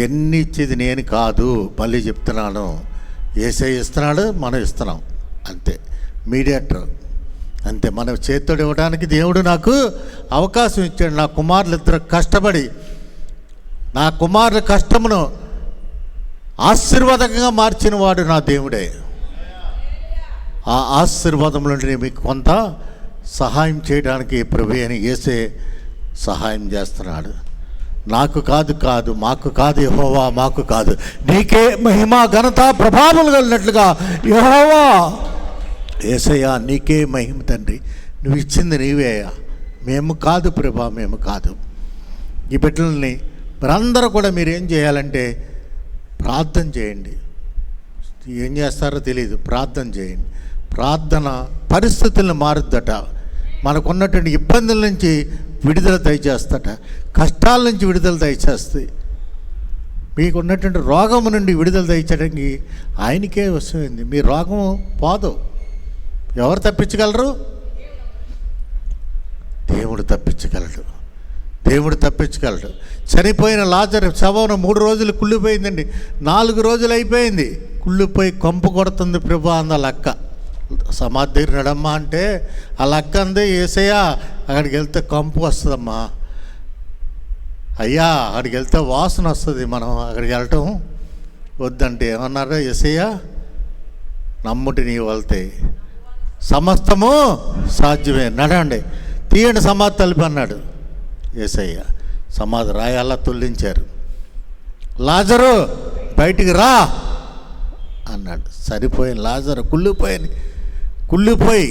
ఎన్ని ఇచ్చేది నేను కాదు, మళ్ళీ చెప్తున్నాను, యేసయ్య ఇస్తున్నాడు, మనం ఇస్తున్నాం అంతే. మీడియేటర్ అంతే. మన చేతుడు ఇవ్వడానికి దేవుడు నాకు అవకాశం ఇచ్చాడు. నా కుమారులు ఇద్దరు కష్టపడి నా కుమారుల కష్టమును ఆశీర్వాదంగా మార్చిన వాడు నా దేవుడే. ఆ ఆశీర్వాదం నుండి మీకు కొంత సహాయం చేయడానికి ప్రభువే అని యేసే సహాయం చేస్తున్నాడు. నాకు కాదు మాకు కాదు యెహోవా, మాకు కాదు, నీకే మహిమ ఘనత ప్రభావాలు కలిగినట్లుగా యెహోవా. యేసయ్యా నీకే మహిమ తండ్రి, నువ్వు ఇచ్చింది నీవే. మేము కాదు ప్రభా, మేము కాదు. ఈ బిడ్డలని మీరందరూ కూడా మీరు ఏం చేయాలంటే ప్రార్థన చేయండి. ఏం చేస్తారో తెలియదు, ప్రార్థన చేయండి. ప్రార్థన పరిస్థితులను మారుద్దట. మనకున్నటువంటి ఇబ్బందుల నుంచి విడుదల దయచేస్తట, కష్టాల నుంచి విడుదల దయచేస్తాయి. మీకు ఉన్నటువంటి రోగము నుండి విడుదల దయచేయడానికి ఆయనకే వస్తుంది. మీ రోగము పోదు. ఎవరు తప్పించగలరు? దేవుడు తప్పించగలడు. దేవుడు తప్పించగలడు. చనిపోయిన లాజరు శవం 3 రోజులు కుళ్ళిపోయిందండి. 4 రోజులు అయిపోయింది, కుళ్ళిపోయి కంపు కొడుతుంది ప్రభా అంద లక్క. సమాధి దగ్గర నడమ్మా అంటే ఆ లక్క అందే, యేసయ్యా అక్కడికి వెళ్తే కంపు వస్తుందమ్మా, అయ్యా అక్కడికి వెళ్తే వాసన వస్తుంది, మనం అక్కడికి వెళ్ళటం వద్దంటే ఏమన్నారా? యేసయ్యా నమ్ముటి నీ వెళ్తే సమస్తము సాధ్యమే, నడండి, తీయండి సమాధి తలుపు అన్నాడు యేసయ్య. సమాధి రాయల్లా తొల్లించారు. లాజరు బయటికి రా అన్నాడు. సరిపోయిన లాజరు కుళ్ళిపోయి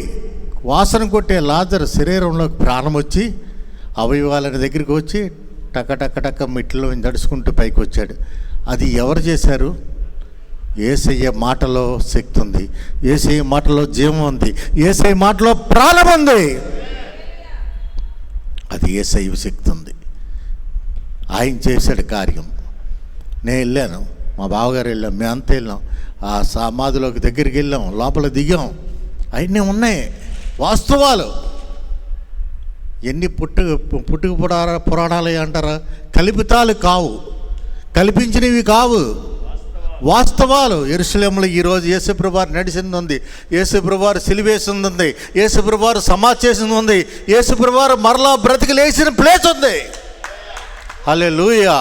వాసన కొట్టే లాజరు శరీరంలోకి ప్రాణం వచ్చి అవయవాలని దగ్గరికి వచ్చి టక మిట్లో నడుచుకుంటూ పైకి వచ్చాడు. అది ఎవరు చేశారు? యేసయ్య మాటలో శక్తి ఉంది, యేసయ్య మాటలో జీవం ఉంది, యేసయ్య మాటలో ప్రాణం ఉంది. అది యేసయ్య శక్తి ఉంది. ఆయన చేశాడు కార్యం. నేను వెళ్ళాను, మా బావగారు వెళ్ళాం, మేమంతా వెళ్ళాం. ఆ సమాధిలోకి దగ్గరికి వెళ్ళాం, లోపల దిగాం. అవన్నీ ఉన్నాయి వాస్తవాలు. ఎన్ని పుట్టుక పురాణాలు అంటారా? కల్పితాలు కావు, కల్పించినవి కావు, వాస్తవాలు. యెరూషలేములో ఈరోజు యేసుప్రభువారు నడిచింది ఉంది, యేసుప్రభువారు సిలువేసింది ఉంది, యేసుప్రభువారు సమాధి చేసింది ఉంది, యేసుప్రభువారు మరలా బ్రతికి లేచిన ప్లేస్ ఉంది. హల్లెలూయా.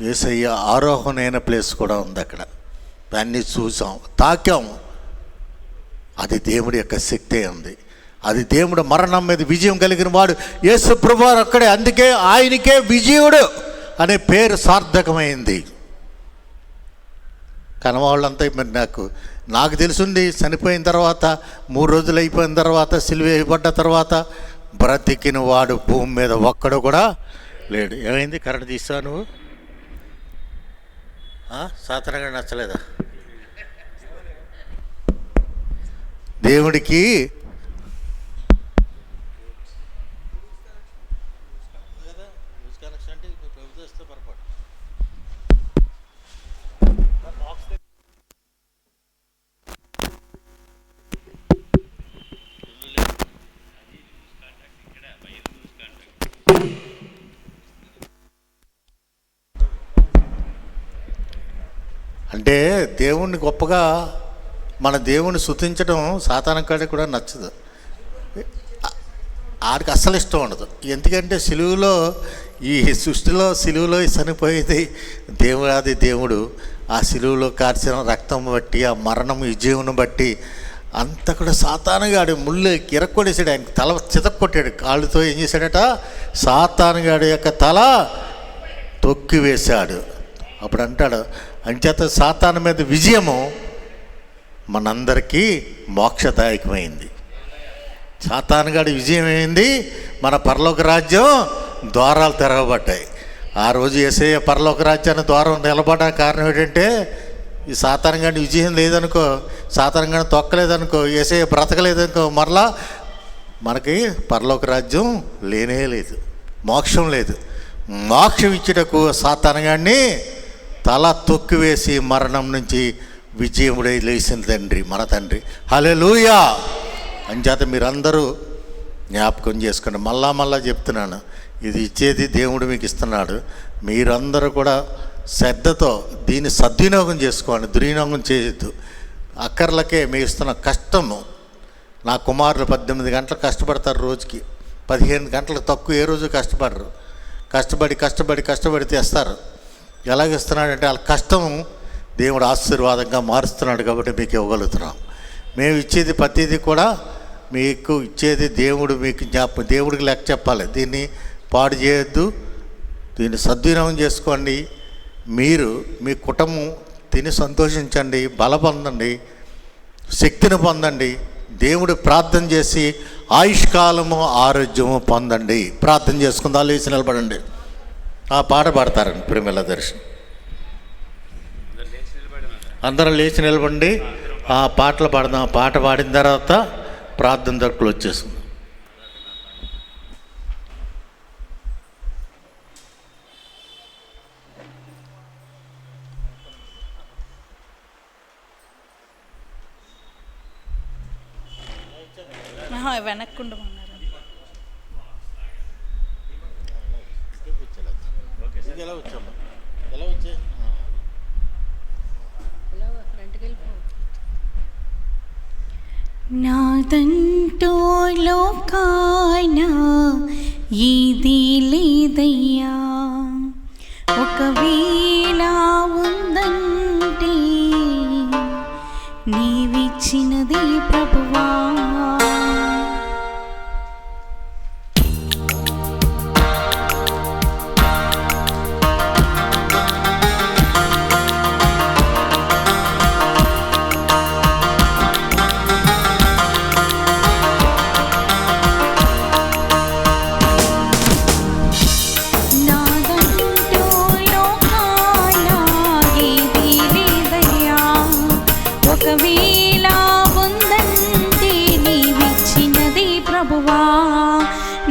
యేసయ్య ఆరోహణమైన ప్లేస్ కూడా ఉంది అక్కడ. దాన్ని చూసాం, తాకాం. అది దేవుడి యొక్క శక్తే ఉంది. అది దేవుడు మరణం మీద విజయం కలిగిన వాడు యేసుప్రభువారు అక్కడే. అందుకే ఆయనకే విజయుడు అనే పేరు సార్థకమైంది. కనవాళ్ళంతా మరి నాకు తెలుసుండి చనిపోయిన తర్వాత 3 రోజులు అయిపోయిన తర్వాత సిలువ వేయబడ్డ తర్వాత బ్రతికిన వాడు భూమి మీద ఒక్కడు కూడా లేడు. ఏమైంది? కరెంట్ తీస్తావు నువ్వు? సాధారణంగా నచ్చలేదా? దేవుడికి దేవుణ్ణి గొప్పగా మన దేవుణ్ణి స్తుతించడం సాతానుగాడికి కూడా నచ్చదు. ఆడికి అస్సలు ఇష్టం ఉండదు. ఎందుకంటే సిలువలో ఈ సృష్టిలో సిలువలో చనిపోయేది దేవుడాది దేవుడు. ఆ సిలువలో కార్చిన రక్తం బట్టి, ఆ మరణం ఈ జీవనం బట్టి అంతా కూడా సాతానుగాడు ముళ్ళు కిరక్కొడేసాడు. ఆయన తల చితక్కొట్టాడు కాళ్ళతో. ఏం చేశాడట? సాతానుగాడి యొక్క తల తొక్కివేశాడు. అప్పుడు అంటాడు, అంచేత సాతాను మీద విజయము మనందరికీ మోక్షదాయకమైంది. సాతానుగాడి విజయం ఏమైంది? మన పరలోక రాజ్యం ద్వారాలు తెరవబడ్డాయి. ఆ రోజు యేసయ్య పరలోక రాజ్యాన్ని ద్వారం నిలబడడానికి కారణం ఏంటంటే, ఈ సాతానుగాడి విజయం లేదనుకో, సాతానుగాడిని తొక్కలేదనుకో, యేసయ్య బ్రతకలేదనుకో, మరలా మనకి పరలోక రాజ్యం లేనే లేదు, మోక్షం లేదు. మోక్షం ఇచ్చేటకు సాతానుగాడిని తల తొక్కివేసి మరణం నుంచి విజయముడై లేచిన తండ్రి మన తండ్రి. హల్లెలూయా. అంచేత మీరందరూ జ్ఞాపకం చేసుకోండి. మళ్ళా చెప్తున్నాను, ఇది ఇచ్చేది దేవుడు మీకు ఇస్తున్నాడు. మీరందరూ కూడా శ్రద్ధతో దీన్ని సద్వినియోగం చేసుకోండి, దుర్వినియోగం చేయొద్దు. అక్కర్లకే మీరు ఇస్తున్న కష్టము. నా కుమారులు 18 గంటలు కష్టపడతారు, రోజుకి 15 గంటలకు తక్కువ ఏ రోజు కష్టపడరు. కష్టపడి తెస్తారు. ఎలాగిస్తున్నాడంటే వాళ్ళ కష్టం దేవుడు ఆశీర్వాదంగా మారుస్తున్నాడు కాబట్టి మీకు ఇవ్వగలుగుతున్నాం. మేము ఇచ్చేది ప్రతిదీ కూడా మీకు ఇచ్చేది దేవుడు మీకు దేవుడికి లెక్క చెప్పాలి. దీన్ని పాడు చేయొద్దు, దీన్ని సద్వినియోగం చేసుకోండి. మీరు మీ కుటుంబం తిని సంతోషించండి, బల పొందండి, శక్తిని పొందండి. దేవుడు ప్రార్థన చేసి ఆయుష్కాలము ఆరోగ్యము పొందండి. ప్రార్థన చేసుకుందా లేచి నిలబడండి. ఆ పాట పాడతారండి ప్రేమల దర్శనం. అందరం లేచి నిలబడి ఆ పాటలు పాడదాం. ఆ పాట పాడిన తర్వాత ప్రార్థన దొరకలు వచ్చేస్తుంది. వెనక్కుండమన్నారు. నాదంటూ లోకాన ఇది లేదయ్యా, ఒకవేళ ఉందంటే నీవిచ్చినది ప్రభువా.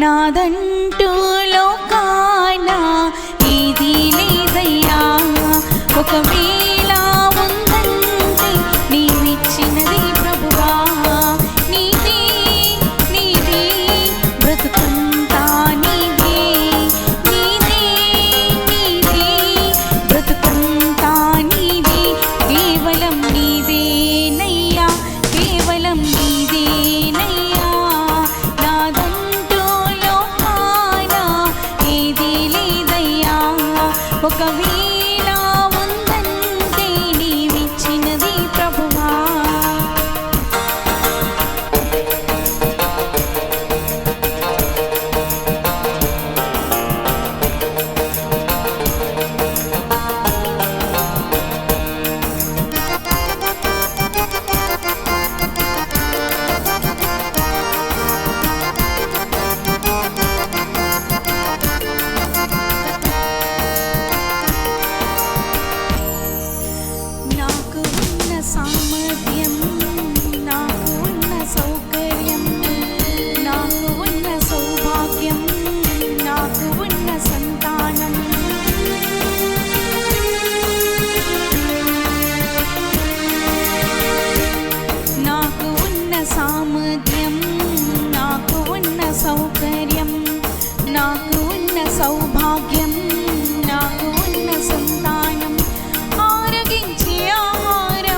నాదంటూ లోకాన ఇది లేదయ్యా, ఒకవేళ ఉందంటే నీవిచ్చినది ప్రభువా. నీది నీది బ్రతుకంతా నీది, నీది నీది బ్రతుకంతా నీది, కేవలం నీదేనయ్యా, కేవలం నీదేనయ్యా. ఒకవేళ ఉందంటే నీవిచ్చినది ప్రభువా. సౌభాగ్యం, నాకు ఉన్న సంతానం, ఆరగించే ఆహారం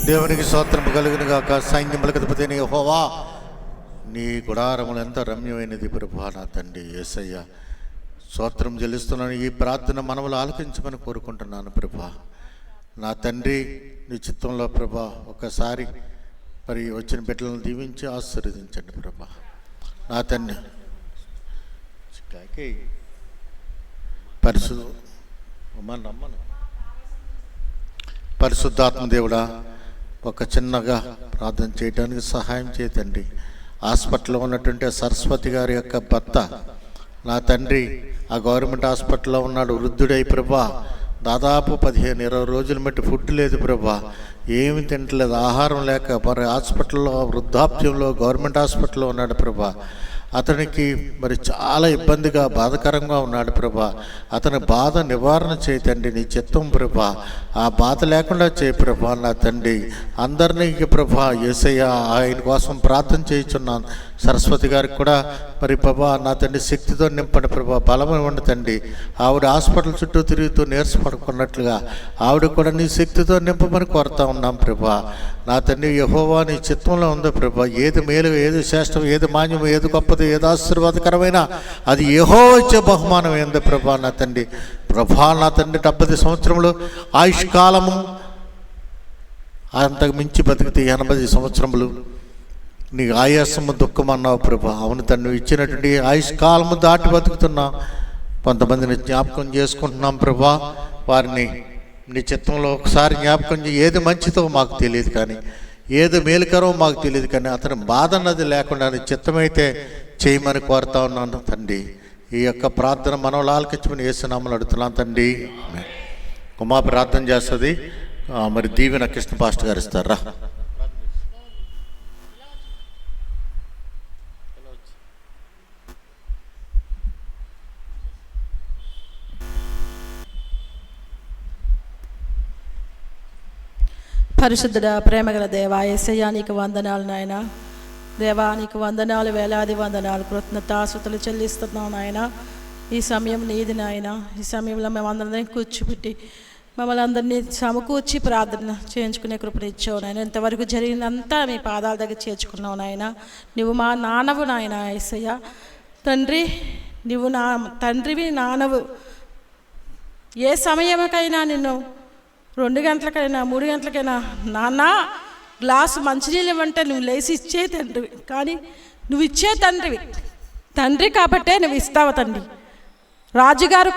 దేవునికి స్తోత్రం కలుగును గాక. సైన్యములకు అధిపతి యెహోవా, నీ గుడారములు ఎంత రమ్యమైనది ప్రభా. నా తండ్రి యేసయ్య, స్తోత్రం చెల్లిస్తున్నాను. ఈ ప్రార్థన మనములు ఆలకించమని కోరుకుంటున్నాను ప్రభా. నా తండ్రి, నీ చిత్తంలో ప్రభా ఒకసారి మరి వచ్చిన బిడ్డలను దీవించి ఆశీర్వదించండి ప్రభా. నా తండ్రి పరిశుద్ధాత్మ దేవుడా, ఒక చిన్నగా ప్రార్థన చేయడానికి సహాయం చేయతండి. హాస్పిటల్లో ఉన్నటువంటి సరస్వతి గారి యొక్క భర్త నా తండ్రి ఆ గవర్నమెంట్ హాస్పిటల్లో ఉన్నాడు, వృద్ధుడై ప్రభా. దాదాపు 15-20 రోజుల మట్టి ఫుడ్ లేదు ప్రభా, ఏమి తింటలేదు, ఆహారం లేక మరి హాస్పిటల్లో వృద్ధాప్యంలో గవర్నమెంట్ హాస్పిటల్లో ఉన్నాడు ప్రభా. అతనికి మరి చాలా ఇబ్బందిగా బాధకరంగా ఉన్నాడు ప్రభా. అతని బాధ నివారణ చేయతండి, నీ చిత్తం ప్రభా. ఆ బాధ లేకుండా చేయి ప్రభా. నా తండ్రి, అందరినీ ప్రభా యేసయ్య ఆయన కోసం ప్రార్థన చేయుచున్నాను. సరస్వతి గారికి కూడా మరి ప్రభా నా తండ్రి శక్తితో నింపండి ప్రభా, బలం ఇవ్వండి తండ్రి. ఆవిడ హాస్పిటల్ చుట్టూ తిరుగుతూ నీరసపడుకున్నట్లుగా ఆవిడ కూడా నీ శక్తితో నింపమని కోరుతా ఉన్నాం ప్రభా. నా తండ్రి యెహోవా, నీ చిత్తంలో ఉందో ప్రభా. ఏది మేలు, ఏది శ్రేష్టం, ఏది మాన్యం, ఏది గొప్పది, ఏది ఆశీర్వాదకరమైన అది యెహోవా ఇచ్చే బహుమానం ఏందో ప్రభా. నా తండ్రి ప్రభా, నా తండ్రి 70 సంవత్సరములు ఆయుష్కాలము, అంతకు మించి బతికితే 80 సంవత్సరములు నీ ఆయాసము దుఃఖం అన్నావు ప్రభా. అవును తండ్రి, ఇచ్చినటువంటి ఆయుష్కాలము దాటి బతుకుతున్నాం. కొంతమందిని జ్ఞాపకం చేసుకుంటున్నాం ప్రభా. వారిని నీ చిత్తంలో ఒకసారి జ్ఞాపకం చేయి. ఏది మంచిదో మాకు తెలియదు కానీ, ఏది మేలుకరో మాకు తెలియదు కానీ, అతని బాధ అన్నది లేకుండా నీ చిత్తమైతే చేయమని కోరుతా ఉన్నాను తండ్రి. ఈ యొక్క ప్రార్థన మనం ఆలకించమని యేసునామములో అడుగుతున్నాను తండ్రి. ఉమా ప్రార్థన చేస్తుంది, మరి దీవెన కృష్ణ పాస్టర్ గారు ఇస్తారా? పరిశుద్ధుడా, ప్రేమగల దేవా, యేసయ్యా నీకు వందనాలు నాయన. దేవా నీకు వందనాలు, వేలాది వందనాలు, కృతజ్ఞతాస్తుతులు చెల్లిస్తున్నాం నాయన. ఈ సమయం నీది నాయన. ఈ సమయంలో మేము అందరినీ కూర్చోబెట్టి మమ్మల్ని అందరినీ సమకూర్చి ప్రార్థన చేయించుకునే కృపనిచ్చావు నాయన. ఇంతవరకు జరిగినంతా మీ పాదాల దగ్గర చేర్చుకున్నావు నాయన. నువ్వు మా నాన్నవు నాయన యేసయ్యా. తండ్రి, నువ్వు నా తండ్రివి, నాన్నవు. ఏ సమయమకైనా నిన్ను 2 గంటలకైనా 3 గంటలకైనా నాన్న గ్లాసు మంచినీళ్ళు ఇవ్వంటే నువ్వు లేచి ఇచ్చే తండ్రివి. కానీ నువ్వు ఇచ్చే తండ్రి కాబట్టే నువ్వు ఇస్తావు తండ్రి. రాజుగారు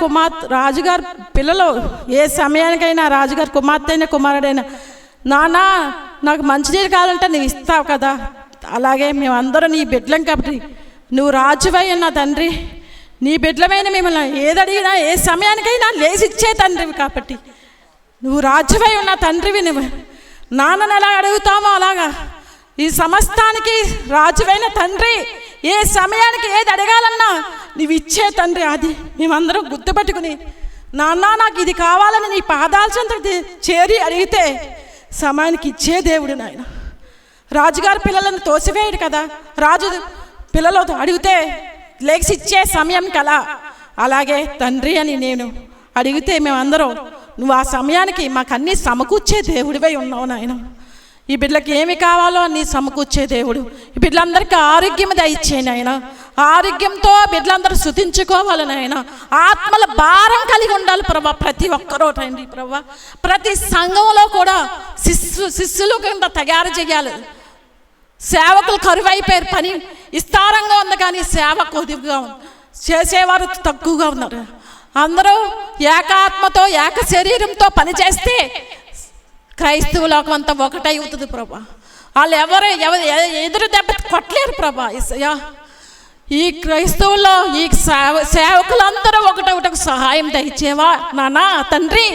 పిల్లలు ఏ సమయానికైనా రాజుగారు కుమార్తె అయినా కుమారుడైనా నాన్న నాకు మంచినీళ్ళు కావాలంటే నువ్వు ఇస్తావు కదా. అలాగే మేమందరం నీ బిడ్డలం కాబట్టి నువ్వు రాజువై ఉన్న తండ్రి. నీ బిడ్డలమైన మిమ్మల్ని ఏదడిగినా ఏ సమయానికైనా లేచి ఇచ్చే తండ్రివి కాబట్టి నువ్వు రాజువై ఉన్న తండ్రివి. నువ్వు నాన్నను ఎలా అడుగుతామో అలాగా ఈ సమస్తానికి రాజువైన తండ్రి. ఏ సమయానికి ఏది అడగాలన్నా నువ్వు ఇచ్చే తండ్రి. అది మేమందరం గుర్తుపట్టుకుని నాన్న నాకు ఇది కావాలని నీ పాదాల చెంత చేరి అడిగితే సమయానికి ఇచ్చే దేవుడు నాయన. రాజుగారి పిల్లలను తోసివేయడు కదా. రాజు పిల్లలు అడిగితే లేచి ఇచ్చే సమయం కలా. అలాగే తండ్రి అని నేను అడిగితే మేమందరం నువ్వు ఆ సమయానికి మాకు అన్నీ సమకూర్చే దేవుడివై ఉన్నావు నాయన. ఈ బిడ్డలకి ఏమి కావాలో అన్నీ సమకూర్చే దేవుడు. ఈ బిడ్డలందరికీ ఆరోగ్యం దయచే నాయన. ఆరోగ్యంతో బిడ్డలందరూ స్తుతించుకోవాలి నాయన. ఆత్మల భారం కలిగి ఉండాలి ప్రభా ప్రతి ఒక్కరూ తండ్రి. ప్రభా ప్రతి సంఘంలో కూడా శిష్యులు కింద తయారు చేయాలి. సేవకులు కరువైపోయారు, పని విస్తారంగా ఉంది కానీ సేవ కొద్దిగా చేసేవారు తక్కువగా ఉన్నారు. అందరూ ఏకాత్మతో ఏక శరీరంతో పనిచేస్తే క్రైస్తవ లోకం అంతా ఒకటై అవుతుంది ప్రభా. వాళ్ళు ఎవరు ఎదురు దెబ్బ కొట్టలేరు ప్రభా. ఈ క్రైస్తవుల్లో ఈ సేవకులందరూ ఒకటొకటకు సహాయం దయచేవా నాన్న తండ్రి.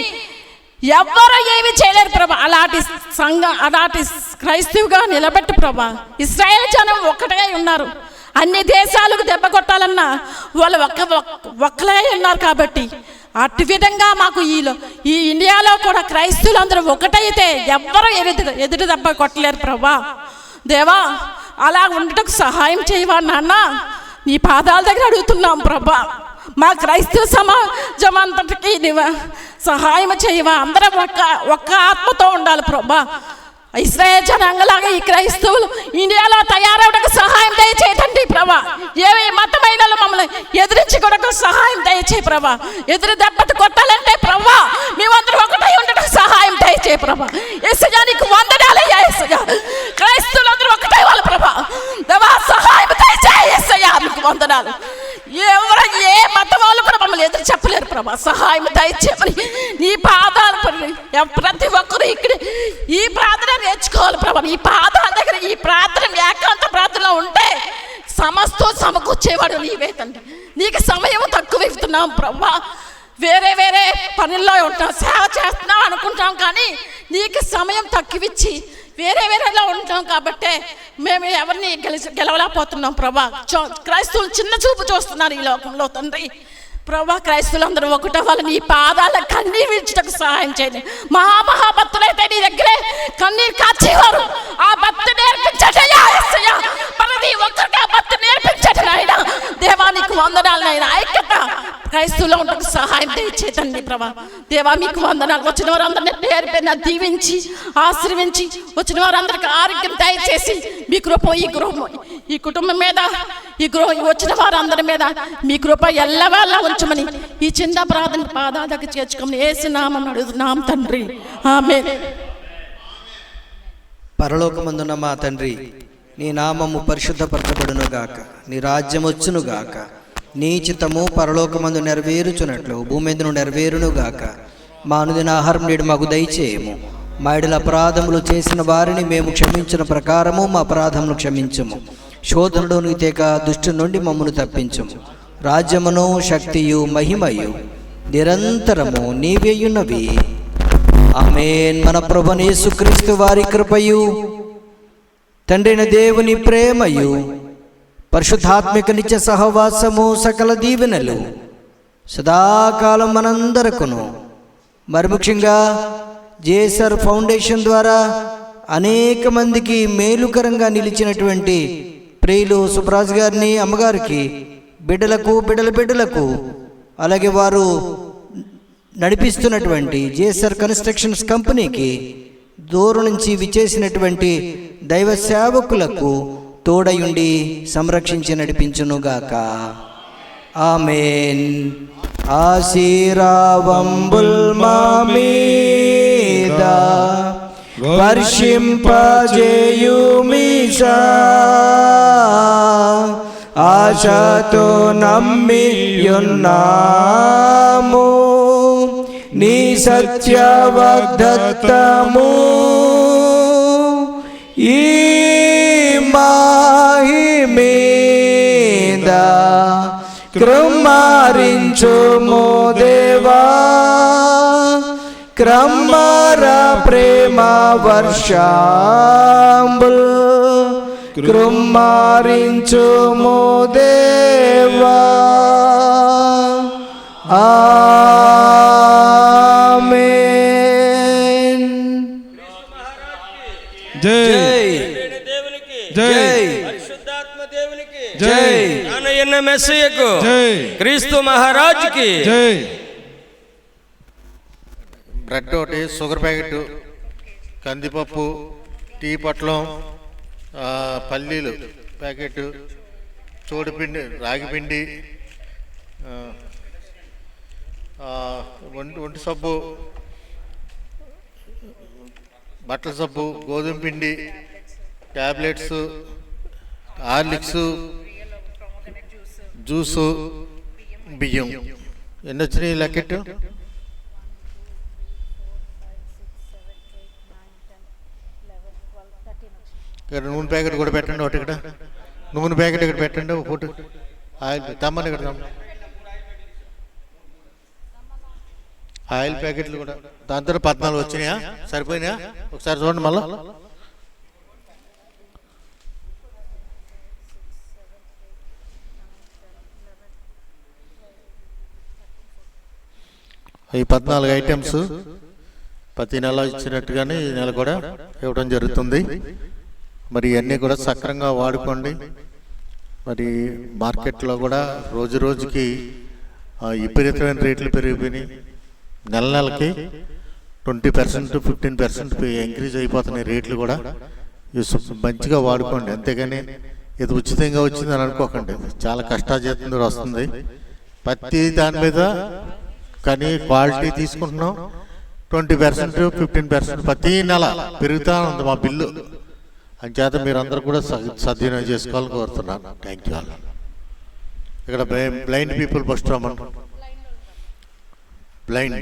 ఎవ్వరూ ఏమి చేయలేరు ప్రభా. అలాంటి క్రైస్తవుగా నిలబెట్టు ప్రభా. ఇశ్రాయేలు జనం ఒకటే ఉన్నారు. అన్ని దేశాలకు దెబ్బ కొట్టాలన్నా వాళ్ళు ఒక్కలే ఉన్నారు కాబట్టి అటు విధంగా మాకు ఈ ఇండియాలో కూడా క్రైస్తవులు అందరూ ఒకటైతే ఎవ్వరూ ఎదురు దెబ్బ కొట్టలేరు ప్రభా. దేవా అలా ఉండటకు సహాయం చేయవా నాన్న. నీ పాదాల దగ్గర అడుగుతున్నాం ప్రభా. మా క్రైస్తవ సమాజం అంతటికి సహాయం చేయవా. అందరం ఒక్క ఆత్మతో ఉండాలి ప్రభా. ఇశ్రాయేల్ జనాంగలాగా ఈ క్రైస్తవులు ఇండియాలో తయారవడానికి సహాయం దయచేయండి ప్రభా. ఏవి మతమైన మమ్మల్ని ఎదిరించుకోవడానికి సహాయం దయచే ప్రభా. ఎదురు దెబ్బతి కొట్టాలంటే ప్రభా మేమందరూ ఒకటై ఉండడానికి సహాయం దయచే ప్రభా. యేసయ్యా నీకు వందనాలయ్యా. యేసయ్యా క్రైస్తవులందరూ ఒకటై వాళ్ళ ప్రభా దేవా సహాయం దయచే. యేసయ్యా నీకు వందనాలు. ఎవరు ఏ మతం వాళ్ళు కూడా మమ్మల్ని ఎదురు చెప్పలేరు ప్రభా. సహాయం దయచేయమని నీ పాదాలు ప్రతి ఒక్కరు ఇక్కడ ఈ ప్రార్థన నేర్చుకోవాలి ప్రభా. ఈ పాదాల దగ్గర ఈ ప్రార్థన ఏకాంత ప్రార్థనలో ఉంటే సమస్తం సమకూర్చేవాడు నీవే తండ్రి. నీకు సమయం తక్కువ ఇస్తున్నాం ప్రభా. వేరే వేరే పనుల్లో ఉంటాం, సేవ చేస్తున్నాం అనుకుంటాం, కానీ నీకు సమయం తక్కువిచ్చి వేరే వేరేలా ఉంటాం కాబట్టి మేము ఎవరిని గెలవలేకపోతున్నాం ప్రభా. క్రైస్తవులు చిన్న చూపు చూస్తున్నారు ఈ లోకంలో తండ్రి ప్రభా. క్రైస్తవులందరూ ఒకటో వాళ్ళు నీ పాదాల కన్నీరు విడిచటకు సహాయం చేయండి. మహాభక్తులైతే నీ దగ్గరే కన్నీరు కాచేవారు. ఆ భక్తి నేర్పించటయ్యా. ప్రతి ఒక్కరికి ఆ భక్తి నేర్పించటం ఆయన దేవా నీకు వందనాలు. ఆయన ఐక్యత క్రైస్తవులో ఉండకు సహాయం దయచేతండి ప్రభా. దేవా మీకు వందనాలు. వచ్చిన వారందరినీ పేరు పేరున దీవించి ఆశీర్వించి వచ్చిన వారందరికీ ఆరోగ్యం దయచేసి మీ కృప ఈ కుటుంబం మీద ఈ వచ్చిన వారందరి మీద మీ కృప ఎల్లవేళ ఉంచమని ఈ చిన్న ప్రార్థన పాదాలకు చేర్చుకోమని యేసు నామమున అడుగుతున్నాం తండ్రి. ఆమేన్. పరలోకమందున్న మా తండ్రి, నీ నామము పరిశుద్ధపరచబడును గాక. నీ రాజ్యం వచ్చును గాక. నీ చిత్తము పరలోకమందు నెరవేరుచున్నట్లు భూమి మీదను నెరవేరును గాక. మా అనుదిన ఆహారం నేడు మాకు దయచేయము. మా ఎడల అపరాధములు చేసిన వారిని మేము క్షమించిన ప్రకారము మా అపరాధములు క్షమించము. శోధనలోని తేక దుష్టు నుండి మమ్మను తప్పించము. రాజ్యమును శక్తియు మహిమయు నిరంతరము నీవేయున్నవి. ఆమేన్. మన ప్రభువైన యేసుక్రీస్తు వారి కృపయు తండ్రైన దేవుని ప్రేమయు పరిశుద్ధాత్మిక నిత్య సహవాసము సకల దీవెనలు సదాకాలం మనందరకును, మరి ముఖ్యంగా జేసర్ ఫౌండేషన్ ద్వారా అనేక మందికి మేలుకరంగా నిలిచినటువంటి ప్రియులు సుబ్రాజ్ గారిని, అమ్మగారికి, బిడ్డలకు, బిడ్డలకు, అలాగే వారు నడిపిస్తున్నటువంటి జేసర్ కన్స్ట్రక్షన్స్ కంపెనీకి దూరం నుంచి విచ్చేసినటువంటి దైవ సేవకులకు తోడయుండి సంరక్షించి నడిపించునుగాక. ఆమేన్. ఆశీర్వాదంబుల్ మా మీద వర్షింపజేయుమిషా, ఆశతో నమ్మియున్నాము నీ సత్య వాగ్దత్తము. ఈ మహిమేద కృమారించుము దేవా, క్రమర ప్రేమ వర్షంబుల్ కృమారించుము దేవా. ఆమేన్. జై జై పరిశుద్ధాత్మ దేవునికి జై. రానయ్యన్న మెస్సయ్యకు జై. క్రీస్తు మహారాజుకి జై. బ్రెడ్ ఒకటి, షుగర్ ప్యాకెట్, కందిపప్పు, టీ పొట్లం, పల్లీలు ప్యాకెట్, చోడుపిండి, రాగిపిండి, ఒంటి సబ్బు, బట్టల సబ్బు, గోధుమ పిండి, ట్యాబ్లెట్స్, హార్లిక్స్, జ్యూసు, బియ్యం. ఎన్ని వచ్చినాయి లెక్కెట్టు? ఇక్కడ నూనె ప్యాకెట్ కూడా పెట్టండి ఒకటి. ఇక్కడ నూనె ప్యాకెట్ ఇక్కడ పెట్టండి ఒక ఫోటో. ఆయిల్ తమ్మని ఇక్కడ ఆయిల్ ప్యాకెట్లు కూడా దాంతో 14 వచ్చినాయా? సరిపోయినాయా? ఒకసారి చూడండి మళ్ళా. ఈ 14 ఐటమ్స్ ప్రతి నెల ఇచ్చినట్టుగానే ఈ నెల కూడా ఇవ్వడం జరుగుతుంది. మరి ఇవన్నీ కూడా సక్రమంగా వాడుకోండి. మరి మార్కెట్లో కూడా రోజు రోజుకి విపరీతమైన రేట్లు పెరిగిపోయినాయి. నెలకి 20%, 15% ఇంక్రీజ్ అయిపోతున్నాయి రేట్లు కూడా. మంచిగా వాడుకోండి, అంతేగాని ఇది ఉచితంగా వచ్చిందని అనుకోకండి. చాలా కష్టాజీతం వస్తుంది. ప్రతి దాని మీద కానీ క్వాలిటీ తీసుకుంటున్నాం. 20%, 15% ప్రతి నెల పెరుగుతూ ఉంది మా బిల్లు. అంచేత మీరందరూ కూడా సద్వినియోగం చేసుకోవాలని కోరుతున్నాను. Thank you all. ఇక్కడ బ్లైండ్ పీపుల్ ఫస్ట్ రమ్మను. బ్లైండ్